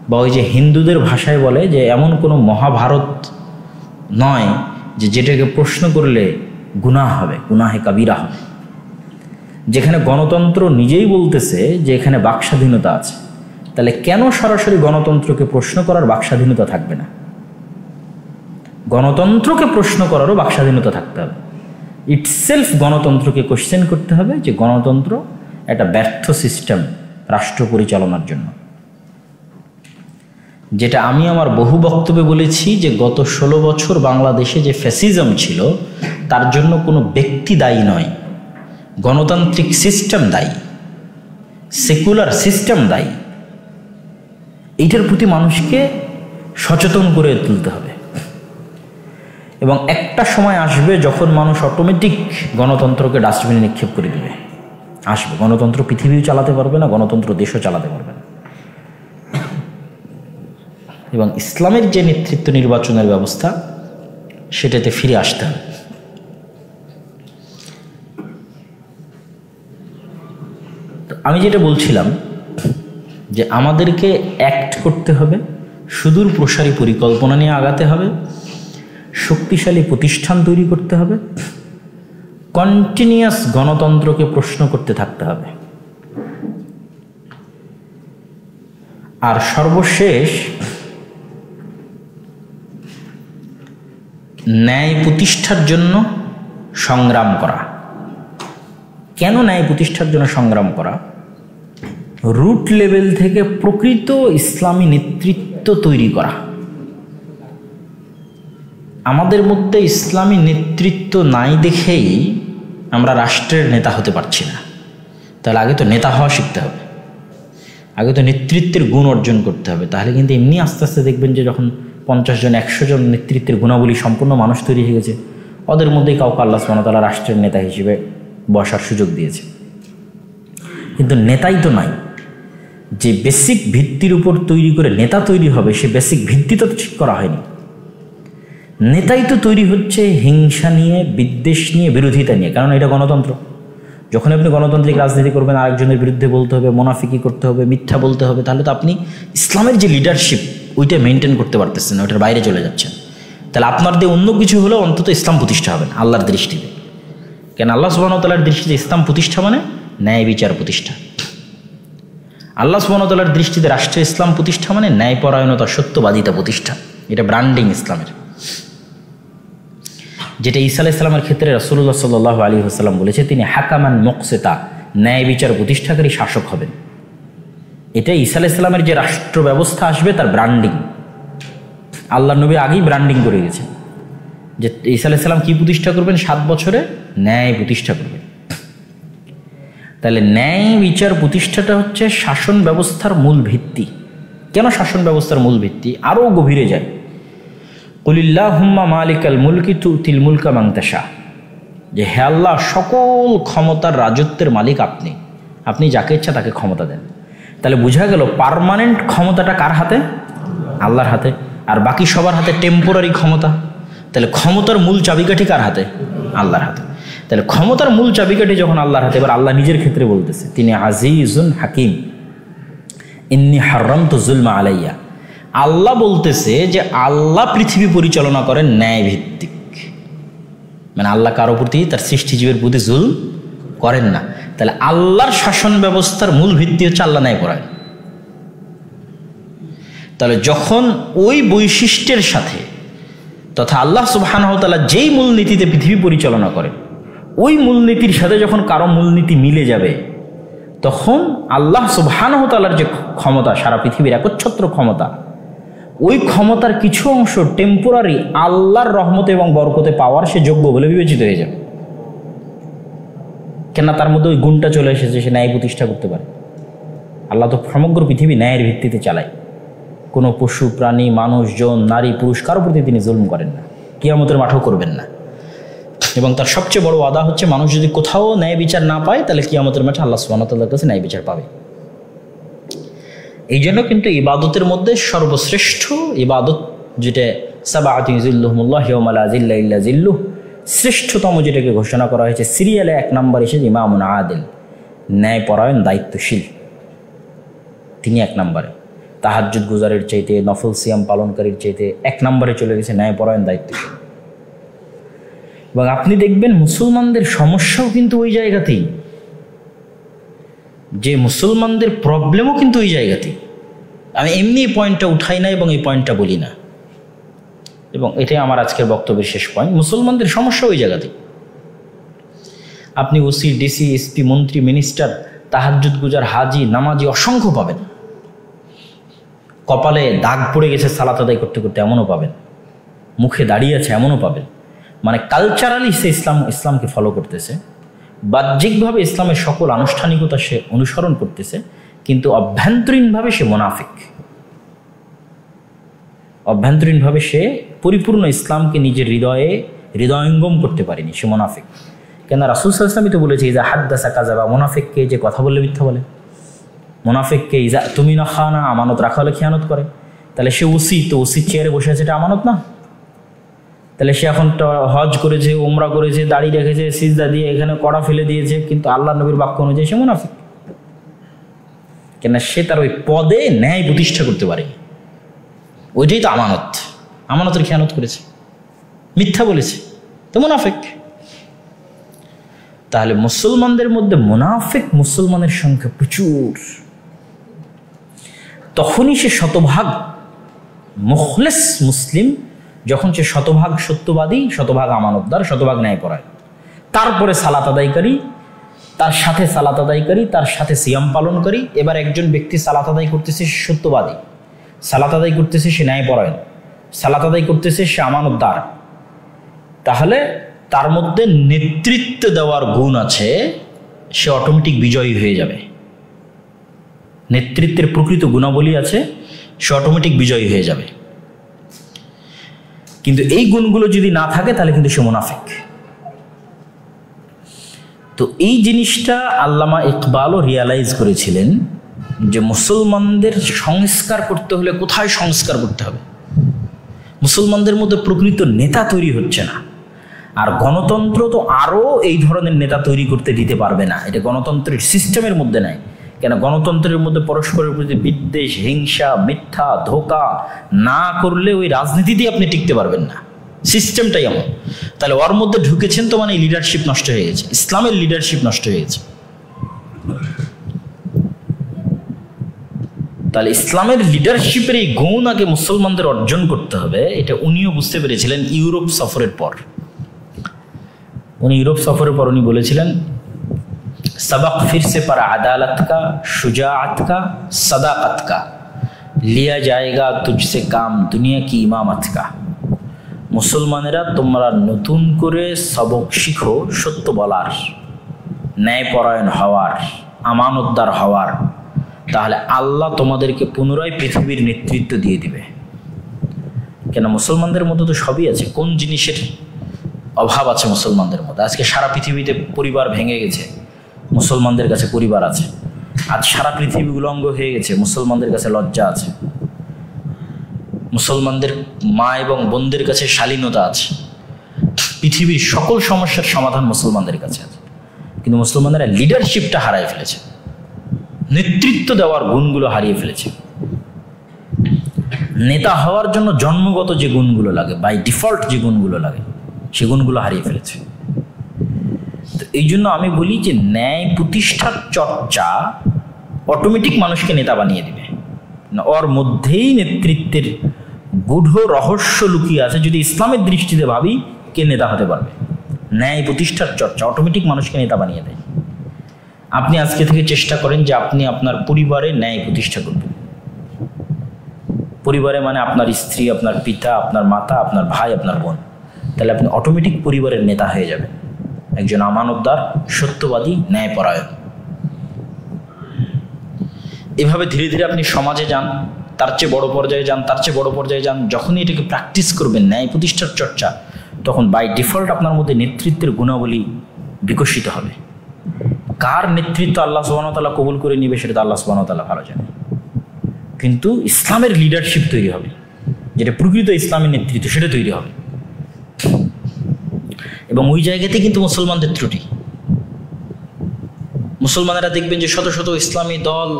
বা ওই যে হিন্দুদের ভাষায় বলে যে এমন কোনো মহাভারত নয় যে যেটাকে প্রশ্ন করলে গুনাহ হবে, গুনাহে কাবিরা হবে। যেখানে গণতন্ত্র নিজেই বলতেছে যে এখানে বাকস্বাধীনতা আছে, তাহলে কেন সরাসরি গণতন্ত্রকে প্রশ্ন করার বাকস্বাধীনতা থাকবে না? গণতন্ত্রকে প্রশ্ন করারও বাকস্বাধীনতা থাকতে হবে। ইটসেলফ গণতন্ত্রকে কোশ্চেন করতে হবে যে গণতন্ত্র একটা ব্যর্থ সিস্টেম রাষ্ট্র পরিচালনার জন্য। যেটা আমি আমার বহু বক্তব্যে বলেছি যে গত 16 বছর বাংলাদেশে যে ফ্যাসিজম ছিল তার জন্য কোনো ব্যক্তি দায়ী নয়, গণতান্ত্রিক সিস্টেম দায়ী, সেকুলার সিস্টেম দায়ী। এইটার প্রতি মানুষকে সচেতন করে তুলতে হবে। এবং একটা সময় আসবে যখন মানুষ অটোমেটিক গণতন্ত্রকে ডাস্টবিনে নিক্ষেপ করে দেবে। আসবে, গণতন্ত্র পৃথিবীও চালাতে পারবে না, গণতন্ত্র দেশও চালাতে পারবে না। এবং ইসলামের যে নেতৃত্ব নির্বাচনের ব্যবস্থা সেটাতে ফিরে আসতে হবে। আমি যেটা বলছিলাম যে আমাদেরকে অ্যাক্ট করতে হবে, সুদূর প্রসারী পরিকল্পনা নিয়ে আগাতে হবে, শক্তিশালী প্রতিষ্ঠান তৈরি করতে হবে, কন্টিনিউয়াস গণতন্ত্রকে প্রশ্ন করতে থাকতে হবে। আর সর্বশেষ ন্যায় প্রতিষ্ঠার জন্য সংগ্রাম করা। কেন ন্যায় প্রতিষ্ঠার জন্য সংগ্রাম করা? রুট লেভেল থেকে প্রকৃত ইসলামী নেতৃত্ব তৈরি করা। আমাদের মধ্যে ইসলামী নেতৃত্ব নাই দেখেই আমরা রাষ্ট্রের নেতা হতে পারছি না। তাহলে আগে তো নেতা হওয়া শিখতে হবে, আগে তো নেতৃত্বের গুণ অর্জন করতে হবে। তাহলে কিন্তু এমনি আস্তে আস্তে দেখবেন যে যখন 50 জন 100 জন নেতৃত্বের গুণাবলী সম্পূর্ণ মানুষ তৈরি হয়ে গেছে, ওদের মধ্যেই কাউকে আল্লাহ সুবহানাহু ওয়া তাআলা রাষ্ট্রের নেতা হিসেবে বসার সুযোগ দিয়েছে। কিন্তু নেতাই তো নাই, যে বেসিক ভিত্তির উপর তৈরি করে নেতা তৈরি হবে সে বেসিক ভিত্তি তো ঠিক করা হয়নি। নেতাই তো তৈরি হচ্ছে হিংসা নিয়ে, বিদ্বেষ নিয়ে, বিরোধিতা নিয়ে। কারণ এটা গণতন্ত্র। যখন আপনি গণতান্ত্রিক রাজনীতি করবেন, আরেকজনের বিরুদ্ধে বলতে হবে, মুনাফিকি করতে হবে, মিথ্যা বলতে হবে, তাহলে তো আপনি ইসলামের যে লিডারশিপ ওইটা মেনটেন করতে পারতেছেন না, ওইটার বাইরে চলে যাচ্ছেন। তাহলে আপনার দিয়ে অন্য কিছু হলেও অন্তত ইসলাম প্রতিষ্ঠা হবে না আল্লাহর দৃষ্টিতে। কেন আল্লাহ সুবহানাহু ওয়া তাআলার দৃষ্টিতে ইসলাম প্রতিষ্ঠা মানে ন্যায় বিচার প্রতিষ্ঠা। আল্লাহ সুবহানাহু ওয়া তাআলার দৃষ্টিতে রাষ্ট্রে ইসলাম প্রতিষ্ঠা মানে ন্যায়পরায়ণতা, সত্যবাদিতা প্রতিষ্ঠা। এটা ব্র্যান্ডিং ইসলামের, যেটা ঈসা আলাইহিস সালামের ক্ষেত্রে রাসূলুল্লাহ সাল্লাল্লাহু আলাইহি ওয়াসাল্লাম বলেছে তিনি হাকামান মুকসিতা, ন্যায় বিচার প্রতিষ্ঠাকারী শাসক হবেন। এটা ঈসা আলাইহিস সালামের যে রাষ্ট্র ব্যবস্থা আসবে তার ব্র্যান্ডিং। আল্লাহ নবী আগেই ব্র্যান্ডিং করে গেছেন যে ঈসা আলাইহিস সালাম কি প্রতিষ্ঠা করবেন, 7 বছরে ন্যায় প্রতিষ্ঠা করবেন। তাহলে ন্যায় বিচার প্রতিষ্ঠাটা হচ্ছে শাসন ব্যবস্থার মূল ভিত্তি। কেন শাসন ব্যবস্থার মূল ভিত্তি? আরও গভীরে যায়। কুলিল্লাহুম্মা মালিকাল মুলকি তুতিল মুলকা মান তাশা, যে হে আল্লাহ সকল ক্ষমতার রাজত্বের মালিক আপনি, আপনি যাকে ইচ্ছা তাকে ক্ষমতা দেন। তাহলে বোঝা গেল পার্মানেন্ট ক্ষমতাটা কার হাতে? আল্লাহর হাতে। আর বাকি সবার হাতে টেম্পোরারি ক্ষমতা। তাহলে ক্ষমতার মূল চাবিকাঠি কার হাতে? আল্লাহর হাতে। তাহলে ক্ষমতার মূল চাবিকাঠি যখন আল্লাহর হাতে, এবার আল্লাহ নিজের ক্ষেত্রে বলতেছে তিনি আজিজুন হাকিম, ইন্নী হারামতু যুলমা আলাইয়া। আল্লাহ বলতেছে যে আল্লাহ পৃথিবী পরিচালনা করেন ন্যায় ভিত্তিক, মানে আল্লাহ কারো প্রতি তার সৃষ্টিজীবের প্রতি জুলম করেন না। তাহলে আল্লাহর শাসন ব্যবস্থার মূল ভিত্তি হচ্ছে আল্লাহ ন্যায়পরায়ণ। তাহলে যখন ওই বৈশিষ্ট্যের সাথে তথা আল্লাহ সুবহানাহু ওয়া তাআলা যেই মূলনীতিতে পৃথিবী পরিচালনা করে ওই মূলনীতির সাথে যখন কারো মূলনীতি মিলে যাবে, তখন আল্লাহ সুবহানাহু ওয়া তাআলার যে ক্ষমতা, সারা পৃথিবীর একচ্ছত্র ক্ষমতা, ওই ক্ষমতার কিছু অংশ টেম্পোরারি আল্লাহর রহমতে এবং বরকতে পাওয়ার সে যোগ্য বলে বিবেচিত হয়ে যাবে। কেন? তার মধ্যে ওই গুণটা চলে এসেছে, সে ন্যায় প্রতিষ্ঠা করতে পারে। আল্লাহ তো সমগ্র পৃথিবী ন্যায়ের ভিত্তিতে চালায়। কোনো পশু প্রাণী, মানুষজন, নারী পুরুষ কারো প্রতি তিনি জুলম করেন না, কিয়ামতের মাঠেও করবেন না। এবং তার সবচেয়ে বড় ওয়াদা হচ্ছে মানুষ যদি কোথাও ন্যায় বিচার না পায় তাহলে কিয়ামতের মাঠে আল্লাহ সুবহানাহু ওয়া তাআলার কাছে ন্যায় বিচার পাবে। এই জন্য কিন্তু ইবাদতের মধ্যে সর্বশ্রেষ্ঠ ইবাদত যেটা সাবআতুন যিল্লুহুমুল্লাহু ইয়াওমা লা যিল্লা ইল্লা যিল্লুহ, শ্রেষ্ঠতম যেটাকে ঘোষণা করা হয়েছে সিরিয়ালে 1 নম্বর এসেছে ইমামুন আদিল, ন্যায়পরায়ণ দায়িত্বশীল। তিনি 1 নম্বরে। তাহাজ্জুদ গুজারের চাইতে, নফল সিয়াম পালনকারীর চাইতে 1 নম্বরে চলে গেছে ন্যায়পরায়ণ দায়িত্বশীল। এবং আপনি দেখবেন মুসলমানদের সমস্যাও কিন্তু ওই জায়গাতেই, যে মুসলমানদের প্রবলেমও কিন্তু ওই জায়গাতেই। আমি এমনি এই পয়েন্টটা উঠাই না এবং এই পয়েন্টটা বলি না, এবং এটাই আমার আজকের বক্তব্যের শেষ পয়েন্ট। মুসলমানদের সমস্যা ওই জায়গাতেই। আপনি ওসি, ডিসি, এসপি, মন্ত্রী, মিনিস্টার, তাহাজ্জুদ গুজার, হাজি, নামাজি অসংখ্য পাবেন। কপালে দাগ পড়ে গেছে সালাত আদায় করতে করতে এমনও পাবেন, মুখে দাঁড়িয়ে আছে এমনও পাবেন। মানে কালচারালি সে ইসলামকে ফলো করতেছে, বাহ্যিকভাবে ইসলামের সকল আনুষ্ঠানিকতা সে অনুসরণ করতেছে, কিন্তু অভ্যন্তরীণভাবে সে মুনাফিক। অভ্যন্তরীণভাবে সে পরিপূর্ণ ইসলামকে নিজের হৃদয়ঙ্গম করতে পারেনি, সে মুনাফিক। কেন? রাসূল সাল্লাল্লাহু আলাইহি ওয়াসাল্লাম তো বলেছে ইজা হাদ্দাসা কাযাবা, মুনাফিককে যে কথা বললে মিথ্যা বলে। মুনাফিককে ইজা তুমিনা খানা, আমানত রাখা হলে খেয়ানত করে। তাহলে সে ওসি, তো ওসির চেয়ারে বসে আছে, এটা আমানত না? তাহলে সে এখন হজ করেছে, উমরা করেছে, দাড়ি রেখেছে, সিজদা দিয়ে এখানে কড়া ফেলে দিয়েছে, কিন্তু আল্লাহ নবীর বাক্য অনুযায়ী সে মুনাফিক। কেন? সে তার ওই পদে ন্যায় প্রতিষ্ঠা করতে পারে। ওইটাই তো আমানত, আমানতের খেয়ানত করেছে, মিথ্যা বলেছে, তো মুনাফিক। তাহলে মুসলমানদের মধ্যে মুনাফিক মুসলমানের সংখ্যা প্রচুর। তখনই সে শতভাগ মুখলেস মুসলিম, যখন সে শতভাগ সত্যবাদী, শতভাগ আমানতদার, শতভাগ ন্যায়পরায়ণ। তারপরে সালাত আদায়কারী, তার সাথে সালাত আদায়কারী, তার সাথে সিয়াম পালনকারী। এবার একজন ব্যক্তি সালাত আদায় করতেছে, সে সত্যবাদী, সালাত আদায় করতেছে সে ন্যায়পরায়ণ, সালাত আদায় করতেছে সে আমানতদার। তাহলে তার মধ্যে নেতৃত্ব দেওয়ার গুণ আছে, সে অটোমেটিক বিজয়ী হয়ে যাবে। নেতৃত্বের প্রকৃত গুণাবলী আছে, সে অটোমেটিক বিজয়ী হয়ে যাবে। কিন্তু এই গুণগুলো যদি না থাকে তাহলে কিন্তু সে মুনাফিক। তো এই জিনিসটা আল্লামা ইকবালও রিয়ালাইজ করেছিলেন যে মুসলমানদের সংস্কার করতে হলে কোথায় সংস্কার করতে হবে। মুসলমানদের মধ্যে প্রকৃত নেতা তৈরি হচ্ছে না, আর গণতন্ত্র তো আরও এই ধরনের নেতা তৈরি করতে দিতে পারবে না। এটা গণতন্ত্রের সিস্টেমের মধ্যে নাই। কেন? গণতন্ত্রের মধ্যে পরস্পরের প্রতি বিদ্বেষ, হিংসা, মিথ্যা, ধোঁকা না করলে ওই রাজনীতিতেই আপনি টিকতে পারবেন না। সিস্টেমটাই এমন। তাহলে ওর মধ্যে ঢুকেছেন তো মানে লিডারশিপ নষ্ট হয়ে গেছে, ইসলামের লিডারশিপ নষ্ট হয়ে গেছে। তাহলে ইসলামের লিডারশিপের এই গুণ আগে মুসলমানদের অর্জন করতে হবে, এটা উনিও বুঝতে পেরেছিলেন ইউরোপ সফরের পর। উনি ইউরোপ সফরের পর উনি বলেছিলেন, सबक फिर से पर अदालत का, शुजाअत का, सदाकत का, लिया जाएगा तुझसे काम दुनिया की इमामत का। মুসলমানেরা তোমরা নতুন করে সবক শিখো সত্য বলার, ন্যায়পরায়ণ হওয়ার, আমানতদার হওয়ার, তাহলে আল্লাহ তোমাদেরকে পুনরায় পৃথিবীর নেতৃত্ব দিয়ে দিবে। কেন মুসলমানদের মধ্যে তো সবই আছে, কোন জিনিসের অভাব আছে মুসলমানদের মধ্যে? আজকে সারা পৃথিবীতে পরিবার ভেঙে গেছে, মুসলমানদের কাছে পরিবার আছে। আজ সারা পৃথিবী উলঙ্গ হয়ে গেছে, মুসলমানদের কাছে লজ্জা আছে। মুসলমানদের মা এবং বোনদের কাছে শালীনতা আছে। পৃথিবীর সকল সমস্যার সমাধান মুসলমানদের কাছে আছে, কিন্তু মুসলমানরা লিডারশিপটা হারিয়ে ফেলেছে, নেতৃত্ব দেওয়ার গুণগুলো হারিয়ে ফেলেছে। নেতা হওয়ার জন্য জন্মগত যে গুণগুলো লাগে, বাই ডিফল্ট যে গুণগুলো লাগে, সে গুণগুলো হারিয়ে ফেলেছে। তো এই জন্য আমি বলি যে ন্যায় প্রতিষ্ঠার চর্চা অটোমেটিক মানুষকে নেতা বানিয়ে দিবে। ওর মধ্যেই নেতৃত্বের গূঢ় রহস্য লুকিয়ে আছে। যদি ইসলামের দৃষ্টিতে ভাবি, কে নেতা হতে পারবে? ন্যায় প্রতিষ্ঠার চর্চা অটোমেটিক মানুষকে নেতা বানিয়ে দেয়। আপনি আজকে থেকে চেষ্টা করেন যে আপনি আপনার পরিবারে ন্যায় প্রতিষ্ঠা করবেন। পরিবারে মানে আপনার স্ত্রী, আপনার পিতা, আপনার মাতা, আপনার ভাই, আপনার বোন। তাহলে আপনি অটোমেটিক পরিবারের নেতা হয়ে যাবেন, একজন আমানতদার, সত্যবাদী, ন্যায়পরায়ণ। এভাবে ধীরে ধীরে আপনি সমাজে যান, তার চেয়ে বড় পর্যায়ে যান, তার চেয়ে বড় পর্যায়ে যান। যখনই এটাকে প্র্যাকটিস করবেন, ন্যায় প্রতিষ্ঠার চর্চা, তখন বাই ডিফল্ট আপনার মধ্যে নেতৃত্বের গুণাবলী বিকশিত হবে। কার নেতৃত্ব আল্লাহ সুবহানাহু ওয়া তাআলা কবুল করে নিবে সেটা তো আল্লাহ সুবহানাহু ওয়া তাআলা ভালো জানে। কিন্তু ইসলামের লিডারশিপ তৈরি হবে, যেটা প্রকৃত ইসলামের নেতৃত্ব, সেটা তৈরি হবে। এবং ওই জায়গাতে কিন্তু মুসলমানদের ত্রুটি। মুসলমানেরা দেখবেন যে শত শত ইসলামী দল,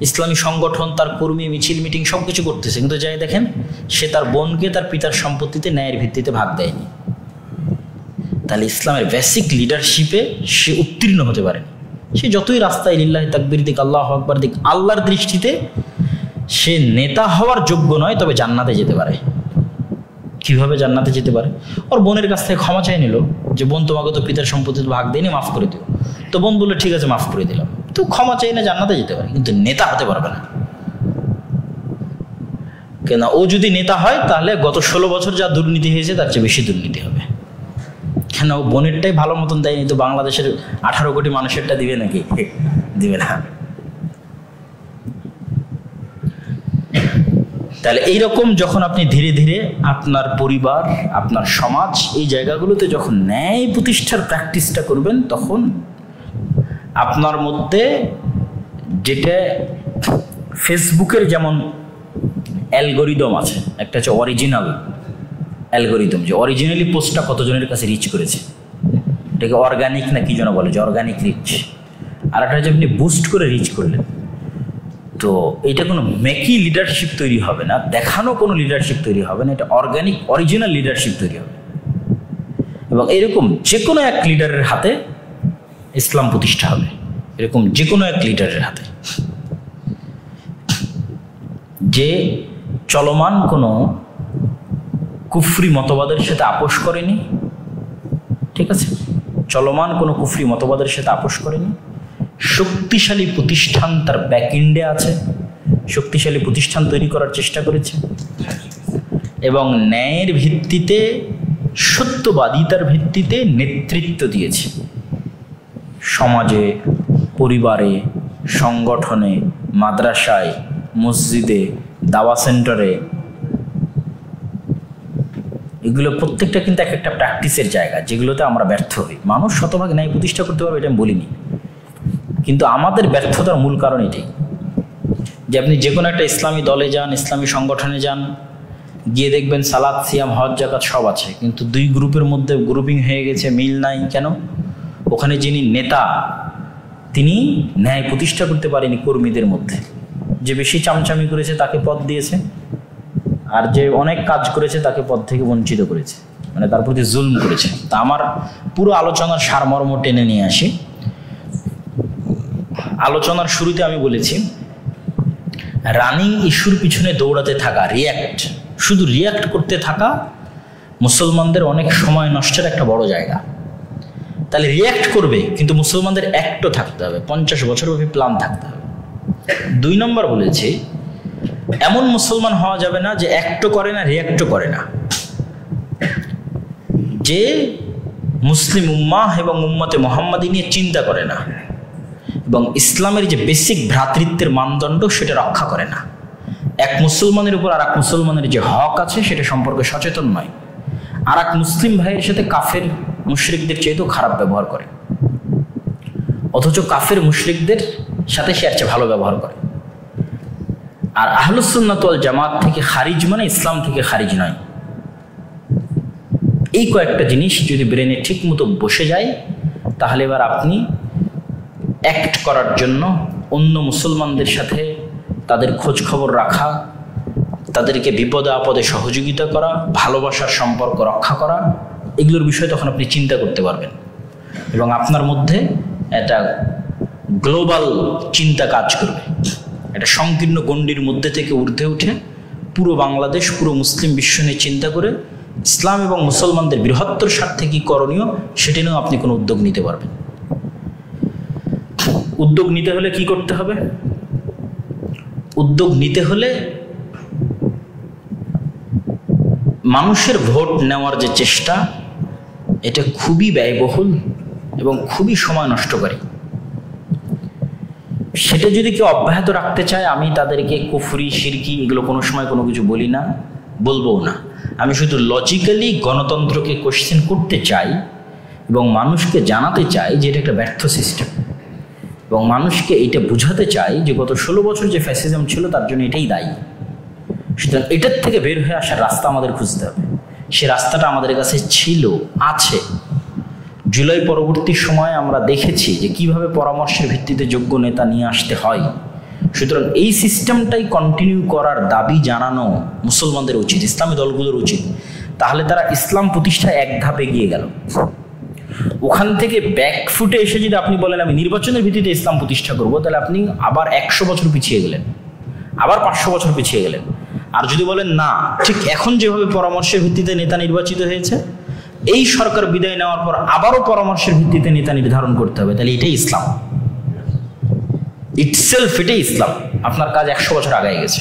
ইসলামী সংগঠন, তার কর্মী, মিছিল, মিটিং সব কিছু করতেছে, কিন্তু যাই দেখেন সে তার বোনকে তার পিতার সম্পত্তিতে ন্যায়ের ভিত্তিতে ভাগ দেয়নি। তাহলে ইসলামের বেসিক লিডারশিপে সে উত্তীর্ণ হতে পারেনি। সে যতই রাস্তায় লিল্লাহি তাকবীর দিক, আল্লাহু আকবার দিক, আল্লাহর দৃষ্টিতে সে নেতা হওয়ার যোগ্য নয়, তবে জান্নাতে যেতে পারে। কিভাবে জান্নাতে যেতে পারে? ওর বোনের কাছ থেকে ক্ষমা চাই নিল যে বোন, তোমাকে তো পিতার সম্পত্তিতে ভাগ দেয়নি, মাফ করে দিও। তো বোন বললো ঠিক আছে, মাফ করে দিলাম। তো ক্ষমা চাই না, জান্নাতে যেতে পারে, কিন্তু নেতা হতে পারবে না। কেন? ও যদি নেতা হয় তাহলে গত 16 বছর যা দুর্নীতি হয়েছে তার চেয়ে বেশি দুর্নীতি হবে। কেন? ও বোনেরটাই ভালো মতন দেয়নি, তো বাংলাদেশের 18 কোটি মানুষেরটা দিবে নাকি? দিবে না। তাহলে এইরকম যখন আপনি ধীরে ধীরে আপনার পরিবার, আপনার সমাজ, এই জায়গাগুলোতে যখন ন্যায় প্রতিষ্ঠার প্র্যাকটিসটা করবেন, তখন আপনার মধ্যে, যেটা ফেসবুকের যেমন অ্যালগোরিদম আছে, একটা হচ্ছে অরিজিনাল অ্যালগোরিদম, যে অরিজিনালি পোস্টটা কতজনের কাছে রিচ করেছে, এটাকে অর্গানিক না কি যেন বলে, যে অর্গানিক রিচ। আর একটা হচ্ছে আপনি বুস্ট করে রিচ করলেন। তো এটা কোনো মেকি লিডারশিপ তৈরি হবে না, দেখানো কোনো লিডারশিপ তৈরি হবে না, এটা অর্গানিক অরিজিনাল লিডারশিপ তৈরি হবে। এবং এরকম যে কোনো এক লিডারের হাতে ইসলাম প্রতিষ্ঠা হবে, এরকম যে কোনো এক লিডারের হাতে, যে চলমান কোনো কুফরি মতবাদের সাথে আপোষ করেনি। ঠিক আছে, চলমান কোনো কুফরি মতবাদের সাথে আপোষ করেনি, শক্তিশালী প্রতিষ্ঠান তার ব্যাকএন্ডে আছে, শক্তিশালী প্রতিষ্ঠান তৈরি করার চেষ্টা করেছে, এবং ন্যায়ের ভিত্তিতে, সত্যবাদিতার ভিত্তিতে নেতৃত্ব দিয়েছে। সমাজে, পরিবারে, সংগঠনে, মাদ্রাসায়, মসজিদে, দাওয়া সেন্টারে, এগুলো প্রত্যেকটা কিন্তু এক একটা প্র্যাকটিসের জায়গা, যেগুলোতে আমরা ব্যর্থ হই। মানুষ শতভাগ ন্যায় প্রতিষ্ঠা করতে পারবে এটা আমি বলিনি, কিন্তু আমাদের ব্যর্থতার মূল কারণ এটাই যে আপনি যে কোনো একটা ইসলামী দলে যান, ইসলামী সংগঠনে যান, গিয়ে দেখবেন সালাত, সিয়াম, হজ, যাকাত সব আছে, কিন্তু দুই গ্রুপের মধ্যে গ্রুপিং হয়ে গেছে, মিল নাই। কেন? ওখানে যিনি নেতা তিনি ন্যায় প্রতিষ্ঠা করতে পারেনি কর্মীদের মধ্যে। যে বেশি চামচামি করেছে তাকে পদ দিয়েছে, আর যে অনেক কাজ করেছে তাকে পদ থেকে বঞ্চিত করেছে, মানে তার প্রতি জুলম করেছে। তা আমার পুরো আলোচনার সারমর্ম টেনে নিয়ে আসি। আলোচনার শুরুতে আমি বলেছি রানিং ইস্যুর পিছনে দৌড়াতে থাকা, শুধু রিয়্যাক্ট করতে থাকা মুসলমানদের অনেক সময় নষ্টের একটা বড় জায়গা। তাহলে রিয়্যাক্ট করবে, কিন্তু মুসলমানদের অ্যাক্টও থাকতে হবে, 50 বছরব্যাপী প্ল্যান থাকতে হবে। 2 নম্বর বলেছি, এমন মুসলমান হওয়া যাবে না যে অ্যাক্টও করে না, রিয়্যাক্টও করে না, যে মুসলিম উম্মাহ এবং উম্মতে মুহাম্মাদি নিয়ে চিন্তা করে না এবং ইসলামের যে বেসিক ভ্রাতৃত্বের মানদণ্ড সেটা রক্ষা করে না। এক মুসলমানের উপর আর এক মুসলমানের যে হক আছে সেটা সম্পর্কে সচেতন নয়, আর এক মুসলিম ভাইয়ের সাথে কাফের মুশরিকদের চেয়েও খারাপ ব্যবহার করে, অথচ কাফের মুশরিকদের সাথে সে চেয়ে ভালো ব্যবহার করে। আর আহলুস সুন্নাত ওয়াল জামাত থেকে খারিজ মানে ইসলাম থেকে খারিজ নয়। এই কয়েকটা জিনিস যদি ব্রেনে ঠিক মতো বসে যায়, তাহলে এবার আপনি অ্যাক্ট করার জন্য অন্য মুসলমানদের সাথে তাদের খোঁজ খবর রাখা, তাদেরকে বিপদে আপদে সহযোগিতা করা, ভালোবাসার সম্পর্ক রক্ষা করা, এগুলোর বিষয়ে তখন আপনি চিন্তা করতে পারবেন এবং আপনার মধ্যে একটা গ্লোবাল চিন্তা কাজ করবে। একটা সংকীর্ণ গণ্ডির মধ্যে থেকে ঊর্ধ্বে উঠে পুরো বাংলাদেশ, পুরো মুসলিম বিশ্ব নিয়ে চিন্তা করে ইসলাম এবং মুসলমানদের বৃহত্তর স্বার্থে কি করণীয় সেটা নিয়েও আপনি কোনো উদ্যোগ নিতে পারবেন। উদ্যোগ নিতে হলে কি করতে হবে? উদ্যোগ নিতে হলে মানুষের ভোট নেওয়ার যে চেষ্টা, এটা খুবই ব্যয়বহুল এবং খুবই সময় নষ্টকারী। সেটা যদি কেউ অব্যাহত রাখতে চায়, আমি তাদেরকে কুফরি, শিরকি এগুলো কোনো সময় কোনো কিছু বলি না, বলবও না। আমি শুধু লজিক্যালি গণতন্ত্রকে কোশ্চেন করতে চাই এবং মানুষকে জানাতে চাই যে এটা একটা ব্যর্থ সিস্টেম, এবং মানুষকে এইটা বুঝাতে চাই যে গত 16 বছর যে ফ্যাসিজম ছিল তার জন্য এটাই দায়ী। সুতরাং এটার থেকে বের হয়ে আসার রাস্তা আমাদের খুঁজতে হবে। সে রাস্তাটা আমাদের কাছে ছিল, আছে। জুলাই পরবর্তী সময়ে আমরা দেখেছি যে কিভাবে পরামর্শের ভিত্তিতে যোগ্য নেতা নিয়ে আসতে হয়। সুতরাং এই সিস্টেমটাই কন্টিনিউ করার দাবি জানানো মুসলমানদের উচিত, ইসলামী দলগুলোর উচিত। তাহলে তারা ইসলাম প্রতিষ্ঠায় এক ধাপ এগিয়ে গেল। ওখান থেকে ব্যাকফুটে এসে যদি আপনি বলেন আমি নির্বাচনের ভিত্তিতে ইসলাম প্রতিষ্ঠা করব, তাহলে আপনি আবার 100 বছর পিছিয়ে গেলেন, আবার 500 বছর পিছিয়ে গেলেন। আর যদি বলেন না, ঠিক এখন যেভাবে পরামর্শের ভিত্তিতে নেতা নির্বাচিত হয়েছে, এই সরকার বিদায় নেওয়ার পর আবারও পরামর্শের ভিত্তিতে নেতা নির্ধারণ করতে হবে, তাহলে এটাই ইসলাম, ইটসেলফ এটাই ইসলাম। আপনার কাজ 100 বছর আগায় গেছে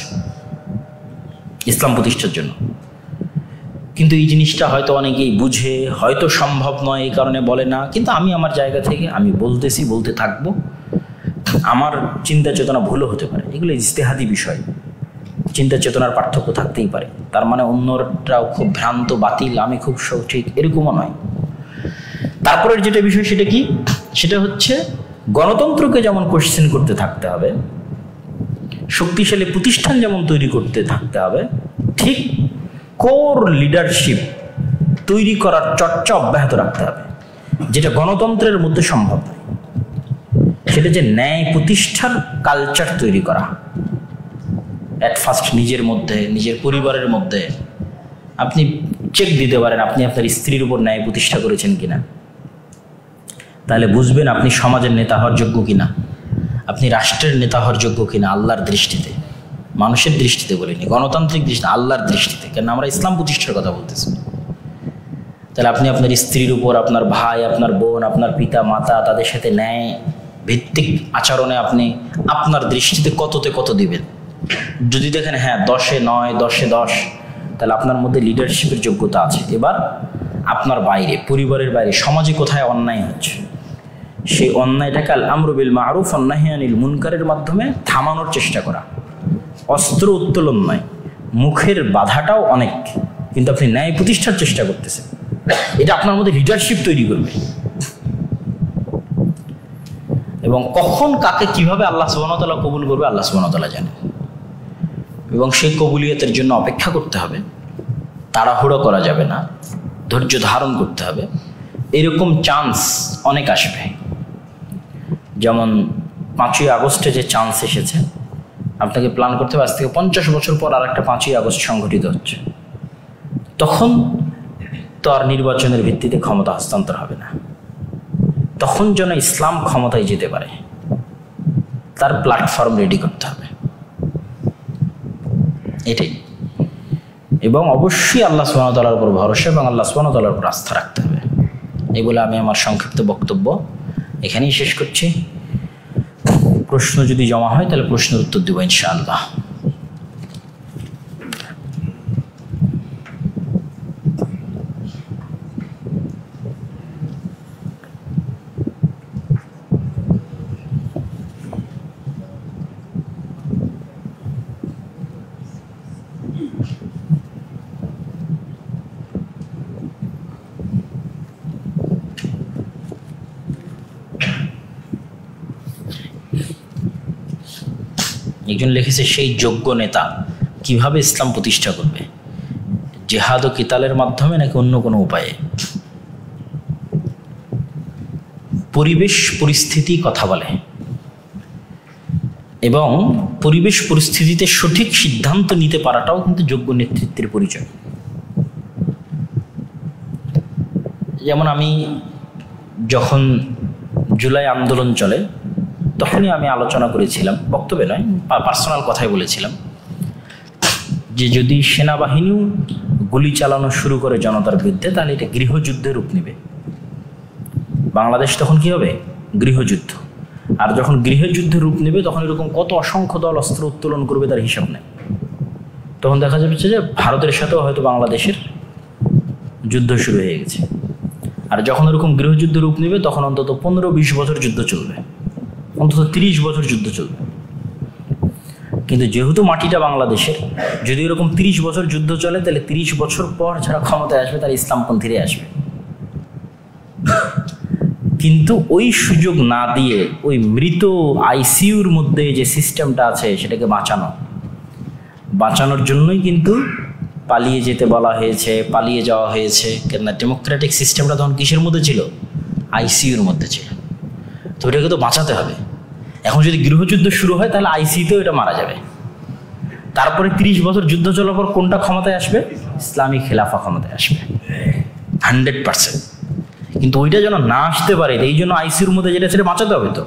ইসলাম প্রতিষ্ঠার জন্য। কিন্তু এই জিনিসটা হয়তো অনেকেই বুঝে, হয়তো সম্ভব নয় এই কারণে বলে না। কিন্তু আমি আমার জায়গা থেকে আমি বলতেছি, বলতে থাকবো। আমার চিন্তা চেতনা ভুলও হতে পারে, এগুলো ইজতেহাদি বিষয়, চিন্তা চেতনার পার্থক্য থাকতেই পারে। তার মানে অন্যরাও খুব ভ্রান্ত, বাতিল, আমি খুব সঠিক, এরকমও নয়। তারপরের যেটা বিষয় সেটা কি? সেটা হচ্ছে গণতন্ত্রকে যেমন কোশ্চেন করতে থাকতে হবে, শক্তিশালী প্রতিষ্ঠান যেমন তৈরি করতে থাকতে হবে, ঠিক কোর লিডারশিপ তৈরি করার চর্চা অব্যাহত রাখতে হবে, যেটা গণতন্ত্রের মধ্যে সম্ভব নয়। সেটা যে ন্যায় প্রতিষ্ঠার কালচার তৈরি করা, অ্যাট ফার্স্ট নিজের মধ্যে, নিজের পরিবারের মধ্যে। আপনি চেক দিতে পারেন আপনি আপনার স্ত্রীর উপর ন্যায় প্রতিষ্ঠা করেছেন কিনা, তাহলে বুঝবেন আপনি সমাজের নেতা হওয়ার যোগ্য কিনা, আপনি রাষ্ট্রের নেতা হওয়ার যোগ্য কিনা। আল্লাহর দৃষ্টিতে, মানুষের দৃষ্টিতে বলিনি, গণতান্ত্রিক দৃষ্টিতে, আল্লাহর দৃষ্টিতে, কেন আমরা ইসলাম প্রতিষ্ঠার কথা বলতেছি। তাহলে আপনি আপনার স্ত্রীর উপর, আপনার ভাই, আপনার বোন, আপনার পিতা মাতা, তাদের সাথে ন্যায় ভিত্তিক আচরণে আপনি আপনার দৃষ্টিতে কততে কত দিবেন। যদি দেখেন হ্যাঁ 10-এ 9, 10-এ 10, তাহলে আপনার মধ্যে লিডারশিপের যোগ্যতা আছে। এবার আপনার বাইরে, পরিবারের বাইরে, সমাজে কোথায় অন্যায় হচ্ছে, সেই অন্যায়টাকে আল আমরু বিল মারুফ ওয়ান নাহি আনিল মুনকারের মাধ্যমে থামানোর চেষ্টা করা। অস্ত্র উত্তোলন নয়, মুখের বাধাটাও অনেক, কিন্তু আপনি ন্যায় প্রতিষ্ঠার চেষ্টা করতেছেন। এটা আপনার মধ্যে লিডারশিপ তৈরি করবে। এবং কখন কাকে কিভাবে আল্লাহ সুবহানাহু ওয়া তাআলা কবুল করবে আল্লাহ সুবহানাহু ওয়া তাআলা জানেন, এবং সেই কবুলিয়তের জন্য অপেক্ষা করতে হবে, তাড়াহুড়ো করা যাবে না, ধৈর্য ধারণ করতে হবে। এরকম চান্স অনেক আসবে। যেমন 5ই আগস্টে যে চান্স এসেছে, আপনাকে প্ল্যান করতে হবে আজ থেকে 50 বছর পর আর একটা 5ই আগস্ট সংঘটিত হচ্ছে। তখন তো আর নির্বাচনের ভিত্তিতে ক্ষমতা হস্তান্তর হবে না। তখন যেন ইসলাম ক্ষমতায় যেতে পারে, তার প্ল্যাটফর্ম রেডি করতে হবে। এটাই। এবং অবশ্যই আল্লাহ সুবহানাহু ওয়া তাআলার উপর ভরসা এবং আল্লাহ সুবহানাহু ওয়া তাআলার উপর আস্থা রাখতে হবে। এই বলে আমি আমার সংক্ষিপ্ত বক্তব্য এখানেই শেষ করছি। প্রশ্ন যদি জমা হয় তাহলে প্রশ্নের উত্তর দেব ইনশাআল্লাহ। একজন লিখেছে, সেই যোগ্য নেতা কিভাবে ইসলাম প্রতিষ্ঠা করবে, জিহাদ ও কিতালের মাধ্যমে নাকি অন্য কোনো উপায়ে? পরিবেশ পরিস্থিতি কথা বলে এবং পরিবেশ পরিস্থিতিতে সঠিক সিদ্ধান্ত নিতে পারাটাও কিন্তু যোগ্য নেতৃত্বের পরিচয়। যেমন আমি যখন জুলাই আন্দোলন চলে তখনই আমি আলোচনা করেছিলাম, বক্তব্যে নয়, পার্সোনাল কথাই বলেছিলাম যে যদি সেনাবাহিনীও গুলি চালানো শুরু করে জনতার বিরুদ্ধে তাহলে এটা গৃহযুদ্ধের রূপ নেবে। বাংলাদেশ তখন কি হবে? গৃহযুদ্ধ। আর যখন গৃহযুদ্ধের রূপ নেবে তখন এরকম কত অসংখ্য দল অস্ত্র উত্তোলন করবে তার হিসাব নেই। তখন দেখা যাবে যে ভারতের সাথেও হয়তো বাংলাদেশের যুদ্ধ শুরু হয়ে গেছে। আর যখন এরকম গৃহযুদ্ধ রূপ নেবে তখন অন্তত 15-20 বছর যুদ্ধ চলবে, অন্তত 30 বছর যুদ্ধ চলবে। কিন্তু যেহেতু মাটিটা বাংলাদেশের, যদি এরকম 30 বছর যুদ্ধ চলে তাহলে 30 বছর পর যারা ক্ষমতায় আসবে তারা ইসলামপন্থীরাই আসবে। কিন্তু ওই সুযোগ না দিয়ে ওই মৃত আইসিইউর মধ্যে যে সিস্টেমটা আছে সেটাকে বাঁচানোর জন্যই কিন্তু পালিয়ে যেতে বলা হয়েছে, পালিয়ে যাওয়া হয়েছে। কেননা ডেমোক্রেটিক সিস্টেমটা তখন কিসের মধ্যে ছিল? আইসিইউর মধ্যে ছিল। তো এটাকে তো বাঁচাতে হবে। এখন যদি গৃহযুদ্ধ শুরু হয় তাহলে আইসিইউতেও এটা মারা যাবে। তারপরে 30 বছর যুদ্ধ চলার পর কোনটা ক্ষমতায় আসবে? ইসলামী খেলাফা ক্ষমতায় আসবে 100%। কিন্তু ওইটা যেন না আসতে পারে, এই জন্য আইসিইউর মধ্যে যেটা সেটা বাঁচাতে হবে। তো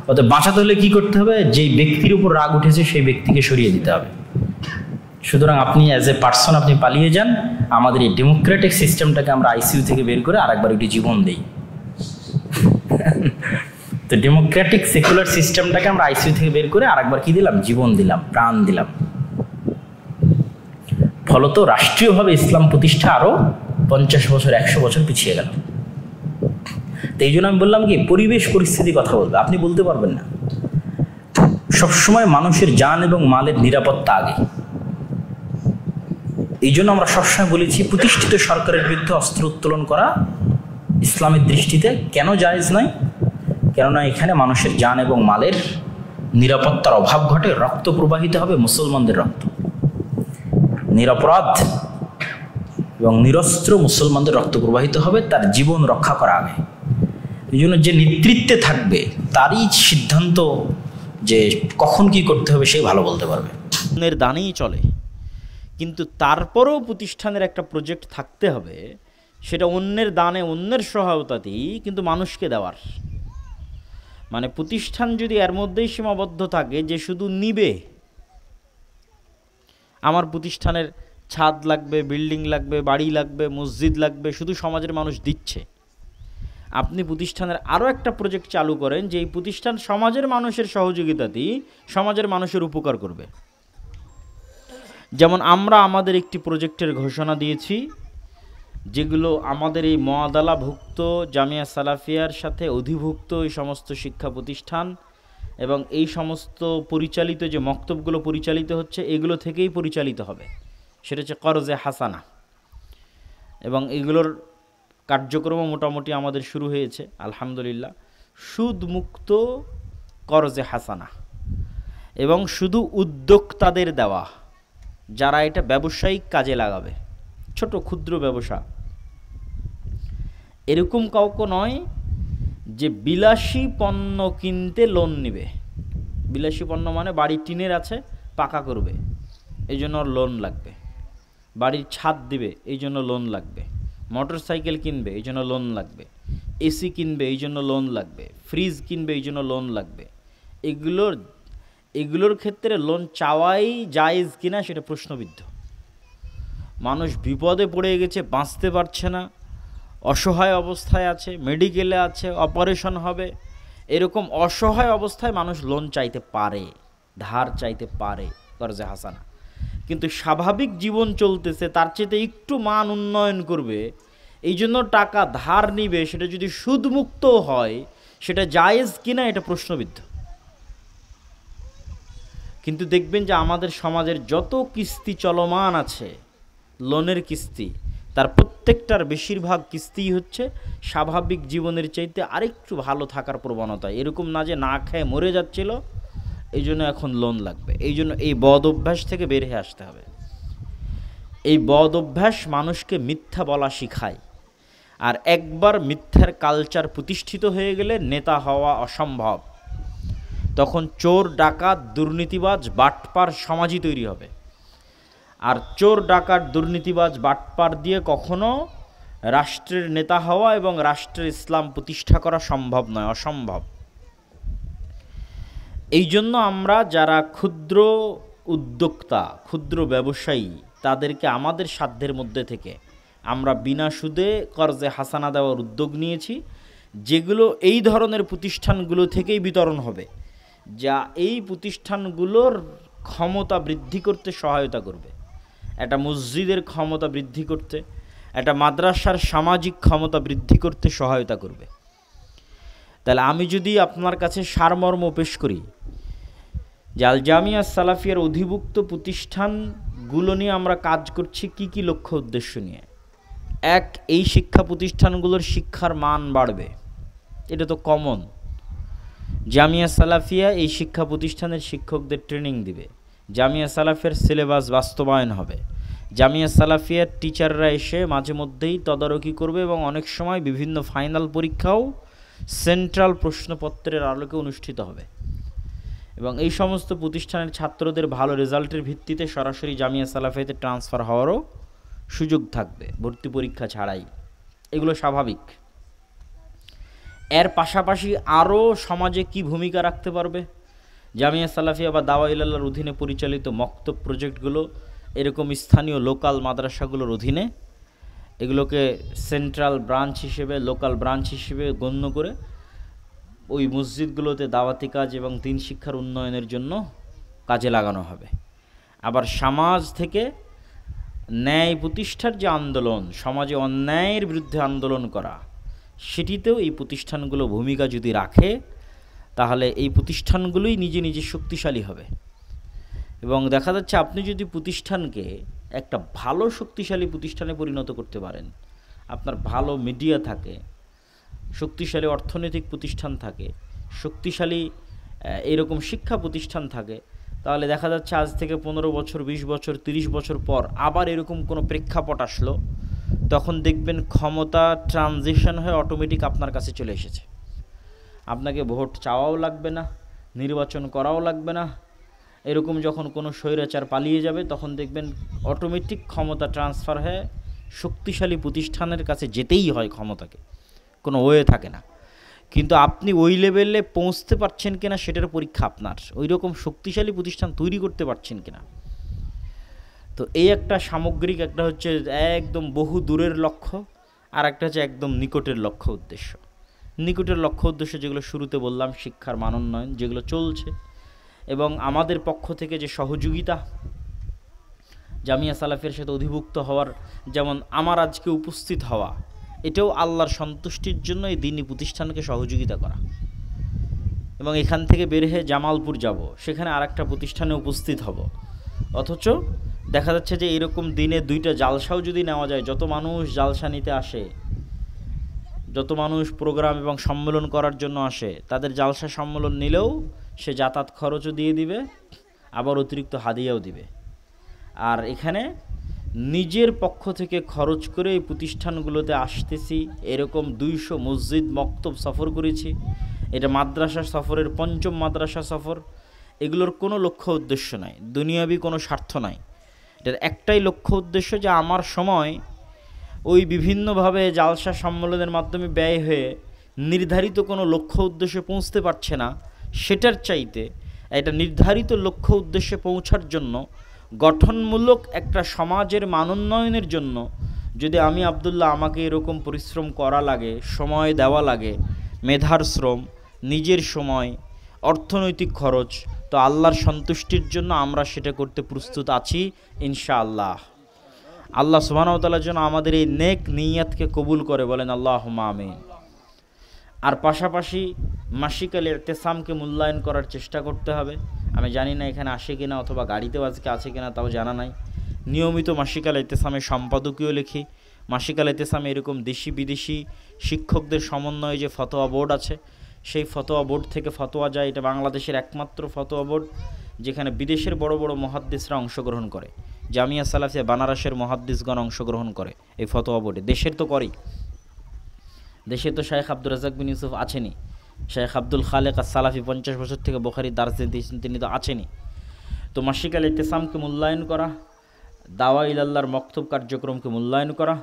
অতএব বাঁচাতে হলে কি করতে হবে? যেই ব্যক্তির উপর রাগ উঠেছে সেই ব্যক্তিকে সরিয়ে দিতে হবে। সুতরাং আপনি অ্যাজ এ পার্সন আপনি পালিয়ে যান, আমাদের এই ডেমোক্রেটিক সিস্টেমটাকে আমরা আইসিইউ থেকে বের করে আরেকবার একটু জীবন দিই। তো ডেমোক্রেটিক সেকুলার সিস্টেমটাকে আমরা আইসিইউ থেকে বের করে আরেকবার কি দিলাম? জীবন দিলাম, প্রাণ দিলাম। ফলত রাষ্ট্রীয়ভাবে ইসলাম প্রতিষ্ঠা আরো 50 বছর 100 বছর পিছিয়ে গেল। তো এই জন্য আমি বললাম কি, পরিবেশ পরিস্থিতি কথা বলবে, আপনি বলতে পারবেন না। সবসময় মানুষের জান এবং মালের নিরাপত্তা আগে। এই জন্য আমরা সবসময় বলেছি প্রতিষ্ঠিত সরকারের বিরুদ্ধে অস্ত্র উত্তোলন করা ইসলামের দৃষ্টিতে কেন জায়েজ নয়? কেননা এখানে মানুষের জান এবং মালের নিরাপত্তার অভাব ঘটে, রক্ত প্রবাহিত হবে, মুসলমানদের রক্ত। নিরপরাধ এবং নিরস্ত্র মুসলমানদের রক্ত প্রবাহিত হবে, তার জীবন রক্ষা করা হবে। এই জন্য যে নেতৃত্বে থাকবে তারই সিদ্ধান্ত যে কখন কি করতে হবে সেই ভালো বলতে পারবে। অন্যের দানেই চলে, কিন্তু তারপরেও প্রতিষ্ঠানের একটা প্রজেক্ট থাকতে হবে, সেটা অন্যের দানে অন্যের সহায়তাতেই কিন্তু মানুষকে দেওয়ার। মানে প্রতিষ্ঠান যদি এর মধ্যেই সীমাবদ্ধ থাকে যে শুধু নিবে, আমার প্রতিষ্ঠানের ছাদ লাগবে, বিল্ডিং লাগবে, বাড়ি লাগবে, মসজিদ লাগবে, শুধু সমাজের মানুষ দিচ্ছে। আপনি প্রতিষ্ঠানের আরও একটা প্রজেক্ট চালু করেন যে এই প্রতিষ্ঠান সমাজের মানুষের সহযোগিতাতেই সমাজের মানুষের উপকার করবে। যেমন আমরা আমাদের একটি প্রজেক্টের ঘোষণা দিয়েছি, যেগুলো আমাদের এই মুআদালাভুক্ত জামিয়া সালাফিয়ার সাথে অধিভুক্ত এই সমস্ত শিক্ষা প্রতিষ্ঠান এবং এই সমস্ত পরিচালিত যে মক্তবগুলো পরিচালিত হচ্ছে এগুলো থেকেই পরিচালিত হবে। সেটা হচ্ছে করজে হাসানা, এবং এগুলোর কার্যক্রমও মোটামুটি আমাদের শুরু হয়েছে আলহামদুলিল্লাহ। সুদমুক্ত করজে হাসানা, এবং শুধু উদ্যোক্তাদের দেওয়া, যারা এটা ব্যবসায়িক কাজে লাগাবে, ছোট ক্ষুদ্র ব্যবসা। এরকম কাউকে নয় যে বিলাসী পণ্য কিনতে লোন নেবে। বিলাসী পণ্য মানে বাড়ির টিনের আছে, পাকা করবে, এই জন্য লোন লাগবে। বাড়ির ছাদ দিবে, এই জন্য লোন লাগবে। মোটর সাইকেল কিনবে, এই জন্য লোন লাগবে। এসি কিনবে, এই জন্য লোন লাগবে। ফ্রিজ কিনবে, এই জন্য লোন লাগবে। এগুলোর এগুলোর ক্ষেত্রে লোন চাওয়াই জায়েজ কিনা সেটা প্রশ্নবিদ্ধ। মানুষ বিপদে পড়ে গেছে, বাঁচতে পারছে না, অসহায় অবস্থায় আছে, মেডিকেলে আছে, অপারেশন হবে, এরকম অসহায় অবস্থায় মানুষ লোন চাইতে পারে, ধার চাইতে পারে, কর্জে হাসানা। কিন্তু স্বাভাবিক জীবন চলতেছে, তার চেয়ে একটু মান উন্নয়ন করবে, এই জন্য টাকা ধার নিবে, সেটা যদি সুদমুক্ত হয় সেটা জায়েজ কিনা এটা প্রশ্নবিদ্ধ। কিন্তু দেখবেন যে আমাদের সমাজের যত কিস্তি চলমান আছে, লোনের কিস্তি, তার প্রত্যেকটার বেশিরভাগ কিস্তিই হচ্ছে স্বাভাবিক জীবনের চাইতে আরেকটু ভালো থাকার প্রবণতা। এরকম না যে না খেয়ে মরে যাচ্ছিল, এই জন্য এখন লোন লাগবে। এই জন্য এই বদ অভ্যাস থেকে বের হয়ে আসতে হবে। এই বদ অভ্যাস মানুষকে মিথ্যা বলা শিখায়, আর একবার মিথ্যার কালচার প্রতিষ্ঠিত হয়ে গেলে নেতা হওয়া অসম্ভব। তখন চোর, ডাকাত, দুর্নীতিবাজ, বাটপার সমাজই তৈরি হবে। আর চোর, ডাকাত, দুর্নীতিবাজ, বাটপার দিয়ে কখনো রাষ্ট্রের নেতা হওয়া এবং রাষ্ট্রের ইসলাম প্রতিষ্ঠা করা সম্ভব নয়, অসম্ভব। এই জন্য আমরা যারা ক্ষুদ্র উদ্যোক্তা, ক্ষুদ্র ব্যবসায়ী, তাদেরকে আমাদের সাধ্যের মধ্যে থেকে আমরা বিনা সুদে কর্জে হাসানা দেওয়ার উদ্যোগ নিয়েছি, যেগুলো এই ধরনের প্রতিষ্ঠানগুলো থেকেই বিতরণ হবে, যা এই প্রতিষ্ঠানগুলোর ক্ষমতা বৃদ্ধি করতে সহায়তা করবে। একটা মসজিদের ক্ষমতা বৃদ্ধি করতে, একটা মাদ্রাসার সামাজিক ক্ষমতা বৃদ্ধি করতে সহায়তা করবে। তাহলে আমি যদি আপনার কাছে সারমর্ম পেশ করি যে আল জামিয়া সালাফিয়ার অধিভুক্ত প্রতিষ্ঠানগুলো নিয়ে আমরা কাজ করছি কি কি লক্ষ্য উদ্দেশ্য নিয়ে। এক, এই শিক্ষা প্রতিষ্ঠানগুলোর শিক্ষার মান বাড়বে, এটা তো কমন। জামিয়া সালাফিয়া এই শিক্ষা প্রতিষ্ঠানের শিক্ষকদের ট্রেনিং দিবে, জামিয়া সালাফিয়ার সিলেবাস বাস্তবায়ন হবে, জামিয়া সালাফিয়ার টিচাররা এসে মাঝে মধ্যেই তদারকি করবে এবং অনেক সময় বিভিন্ন ফাইনাল পরীক্ষাও সেন্ট্রাল প্রশ্নপত্রের আলোকে অনুষ্ঠিত হবে। এবং এই সমস্ত প্রতিষ্ঠানের ছাত্রদের ভালো রেজাল্টের ভিত্তিতে সরাসরি জামিয়া সালাফিয়াতে ট্রান্সফার হওয়ারও সুযোগ থাকবে, ভর্তি পরীক্ষা ছাড়াই। এগুলো স্বাভাবিক। এর পাশাপাশি আরও সমাজে কি ভূমিকা রাখতে পারবে জামিয়া সালাফিয়া বা দাওয়া ইলাল্লাহর অধীনে পরিচালিত মক্তব প্রজেক্টগুলো, এরকম স্থানীয় লোকাল মাদ্রাসাগুলোর অধীনে এগুলোকে সেন্ট্রাল ব্রাঞ্চ হিসেবে, লোকাল ব্রাঞ্চ হিসেবে গণ্য করে ওই মসজিদগুলোতে দাওয়াতি কাজ এবং দিন শিক্ষার উন্নয়নের জন্য কাজে লাগানো হবে। আবার সমাজ থেকে ন্যায় প্রতিষ্ঠার যে আন্দোলন, সমাজে অন্যায়ের বিরুদ্ধে আন্দোলন করা, সেটিতেও এই প্রতিষ্ঠানগুলো ভূমিকা যদি রাখে, তাহলে এই প্রতিষ্ঠানগুলোই নিজে নিজে শক্তিশালী হবে। এবং দেখা যাচ্ছে আপনি যদি প্রতিষ্ঠানকে একটা ভালো শক্তিশালী প্রতিষ্ঠানে পরিণত করতে পারেন, আপনার ভালো মিডিয়া থাকে, শক্তিশালী অর্থনৈতিক প্রতিষ্ঠান থাকে, শক্তিশালী এরকম শিক্ষা প্রতিষ্ঠান থাকে, তাহলে দেখা যাচ্ছে আজ থেকে 15 বছর, 20 বছর, 30 বছর পর আবার এরকম কোনো প্রেক্ষাপট আসলো, তখন দেখবেন ক্ষমতা ট্রানজিশন হয়ে অটোমেটিক আপনার কাছে চলে এসেছে। আপনাকে ভোট চাওয়াও লাগবে না, নির্বাচন করাও লাগবে না। এরকম যখন কোনো স্বৈরাচার পালিয়ে যাবে, তখন দেখবেন অটোমেটিক ক্ষমতা ট্রান্সফার হয়ে শক্তিশালী প্রতিষ্ঠানের কাছে যেতেই হয়, ক্ষমতাকে কোনো ওয়ে থাকে না। কিন্তু আপনি ওই লেভেলে পৌঁছতে পারছেন কিনা সেটার পরীক্ষা আপনার, ওই রকম শক্তিশালী প্রতিষ্ঠান তৈরি করতে পারছেন কিনা। তো এই একটা সামগ্রিক, একটা হচ্ছে একদম বহু দূরের লক্ষ্য, আর একটা হচ্ছে একদম নিকটের লক্ষ্য উদ্দেশ্য। নিকটের লক্ষ্য উদ্দেশ্য যেগুলো শুরুতে বললাম, শিক্ষার মান উন্নয়ন, যেগুলো চলছে, এবং আমাদের পক্ষ থেকে যে সহযোগিতা জামিয়া সালাফিয়ার সাথে অধিভুক্ত হওয়ার, যেমন আমার আজকে উপস্থিত হওয়া, এটাও আল্লাহর সন্তুষ্টির জন্য এই দ্বীনি প্রতিষ্ঠানকে সহযোগিতা করা। এবং এখান থেকে বের হয়ে জামালপুর যাব, সেখানে আরেকটা প্রতিষ্ঠানে উপস্থিত হব, অথচ দেখা যাচ্ছে যে এরকম দিনে 2টা জালসাও যদি নেওয়া যায়, যত মানুষ জালসা নিতে আসে, যত মানুষ প্রোগ্রাম এবং সম্মেলন করার জন্য আসে, তাদের জালসা সম্মেলন নিলেও সে যাতায়াত খরচও দিয়ে দিবে, আবার অতিরিক্ত হাদিয়াও দিবে। আর এখানে নিজের পক্ষ থেকে খরচ করে এই প্রতিষ্ঠানগুলোতে আসতেছি, এরকম 200 মসজিদ মক্তব সফর করেছি, এটা মাদ্রাসা সফরের 5ম মাদ্রাসা সফর। এগুলোর কোনো লক্ষ্য উদ্দেশ্য নাই, দুনিয়াবি কোনো স্বার্থ নাই, এটার একটাই লক্ষ্য উদ্দেশ্য যে আমার সময় ওই বিভিন্নভাবে জালসা সম্মেলনের মাধ্যমে ব্যয় হয়ে নির্ধারিত কোনো লক্ষ্য উদ্দেশ্যে পৌঁছতে পারছে না, সেটার চাইতে এটা নির্ধারিত লক্ষ্য উদ্দেশ্যে পৌঁছার জন্য, গঠনমূলক একটা সমাজের মানোন্নয়নের জন্য যদি আমি আব্দুল্লাহ আমাকে এরকম পরিশ্রম করা লাগে, সময় দেওয়া লাগে, মেধার শ্রম, নিজের সময়, অর্থনৈতিক খরচ, তো আল্লাহর সন্তুষ্টির জন্য আমরা সেটা করতে প্রস্তুত আছি ইনশাআল্লাহ। আল্লাহ সুবহানাহু ওয়া তাআলা যেন আমাদের এই নেক নিয়াতকে কবুল করে, বলেন আল্লাহুম্মা আমিন। আর পাশাপাশি মাসিক আল ইতিসামকে মূল্যায়ন করার চেষ্টা করতে হবে। আমি জানি না এখানে আসে কিনা, অথবা গাড়িতেও আজকে আছে কিনা তাও জানা নাই। নিয়মিত মাসিক আল ইতিসামের সম্পাদকীয় লিখি। মাসিক আল ইতিসামে এরকম দেশি বিদেশি শিক্ষকদের সমন্বয়ে যে ফতোয়া বোর্ড আছে, সেই ফতোয়া বোর্ড থেকে ফতোয়া যায়। এটা বাংলাদেশের একমাত্র ফতোয়া বোর্ড যেখানে বিদেশের বড় বড় মুহাদ্দিসরা অংশগ্রহণ করে। জামিয়া সালাফিয়া বানারসের মুহাদ্দিসগণ অংশগ্রহণ করে এই ফতোয়া বোর্ডে। দেশের তো করেই, দেশে তো শেখ আব্দুর রাজ্জাক বিন ইউসুফ আছেনই, শেখ আব্দুল খালেক আর সালাফি 50 বছর থেকে বুখারী দার্স দিয়েছেন, তিনি তো আছেনই। তো মাসিক আল ইতিসামকে মূল্যায়ন করা, দাওয়া ইলাল্লাহর মক্তব কার্যক্রমকে মূল্যায়ন করা,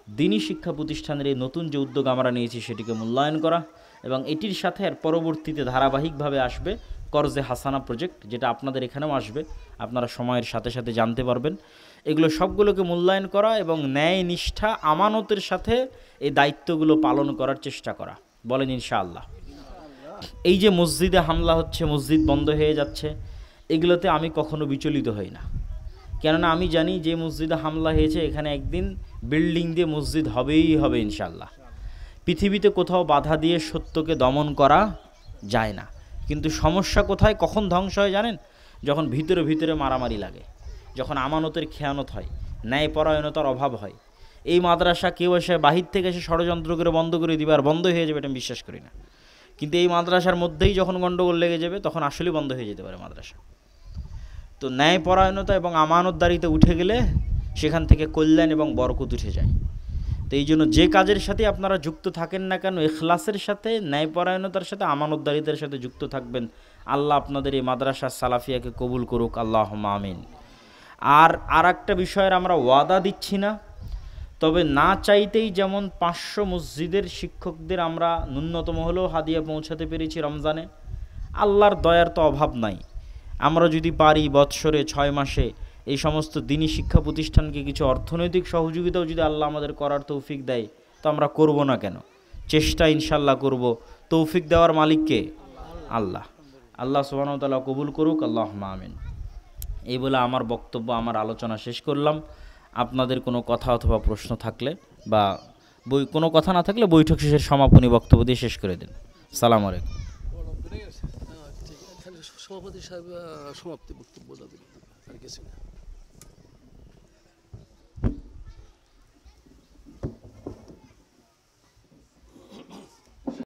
দিনী শিক্ষা প্রতিষ্ঠানের এই নতুন যে উদ্যোগ আমরা নিয়েছি সেটিকে মূল্যায়ন করা, এবং এটির সাথে আর পরবর্তীতে ধারাবাহিকভাবে আসবে কর্জে হাসানা প্রজেক্ট, যেটা আপনাদের এখানেও আসবে, আপনারা সময়ের সাথে সাথে জানতে পারবেন। এগুলো সবগুলোকে মূল্যায়ন করা এবং ন্যায় নিষ্ঠা আমানতের সাথে এই দায়িত্বগুলো পালন করার চেষ্টা করা, বলেন ইনশাআল্লাহ। এই যে মসজিদে হামলা হচ্ছে, মসজিদ বন্ধ হয়ে যাচ্ছে, এগুলোতে আমি কখনো বিচলিত হই না। কেননা আমি জানি যে মসজিদে হামলা হয়েছে এখানে একদিন বিল্ডিং দিয়ে মসজিদ হবেই হবে ইনশাআল্লাহ। পৃথিবীতে কোথাও বাধা দিয়ে সত্যকে দমন করা যায় না। কিন্তু সমস্যা কোথায়, কখন ধ্বংস হয় জানেন? যখন ভিতরে ভিতরে মারামারি লাগে, যখন আমানতের খেয়ানত হয়, ন্যায়পরায়ণতার অভাব হয়। এই মাদ্রাসা কেউ এসে বাহির থেকে এসে ষড়যন্ত্র করে বন্ধ করে দিবে আর বন্ধ হয়ে যাবে, এটা আমি বিশ্বাস করি না। কিন্তু এই মাদ্রাসার মধ্যেই যখন গণ্ডগোল লেগে যাবে তখন আসলেই বন্ধ হয়ে যেতে পারে মাদ্রাসা। তো ন্যায়পরায়ণতা এবং আমানতদারিতে উঠে গেলে সেখান থেকে কল্যাণ এবং বরকত উঠে যায়। তো এই জন্য যে কাজের সাথে আপনারা যুক্ত থাকেন না কেন, ইখলাসের সাথে, ন্যায়পরায়ণতার সাথে, আমানতদারিতার সাথে যুক্ত থাকবেন। আল্লাহ আপনাদের এই মাদ্রাসা সালাফিয়াকে কবুল করুক, আল্লাহুম্মা আমিন। আর একটা বিষয়ের আমরা ওয়াদা দিচ্ছি না, তবে না চাইতেই যেমন 500 মসজিদের শিক্ষকদের আমরা ন্যূনতম হলেও হাদিয়া পৌঁছাতে পেরেছি রমজানে, আল্লাহর দয়ার তো অভাব নাই। আমরা যদি পারি বৎসরে 6 মাসে এই সমস্ত দিনী শিক্ষা প্রতিষ্ঠানকে কিছু অর্থনৈতিক সহযোগিতাও যদি আল্লাহ আমাদের করার তৌফিক দেয়, তো আমরা করব না কেন? চেষ্টা ইনশাল্লাহ করব। তৌফিক দেওয়ার মালিককে আল্লাহ। আল্লাহ সুবহানাহু ওয়া তাআলা কবুল করুক, আল্লাহুম্মা আমিন। এই বলে আমার বক্তব্য, আমার আলোচনা শেষ করলাম। আপনাদের কোনো কথা অথবা প্রশ্ন থাকলে বা কোনো কথা না থাকলে বৈঠক শেষের সমাপনী বক্তব্য দিয়ে শেষ করে দিন। আসসালামু আলাইকুম। সভাপতি সাহেব সমাপ্তি বক্তব্য দাবি আর কিছু না।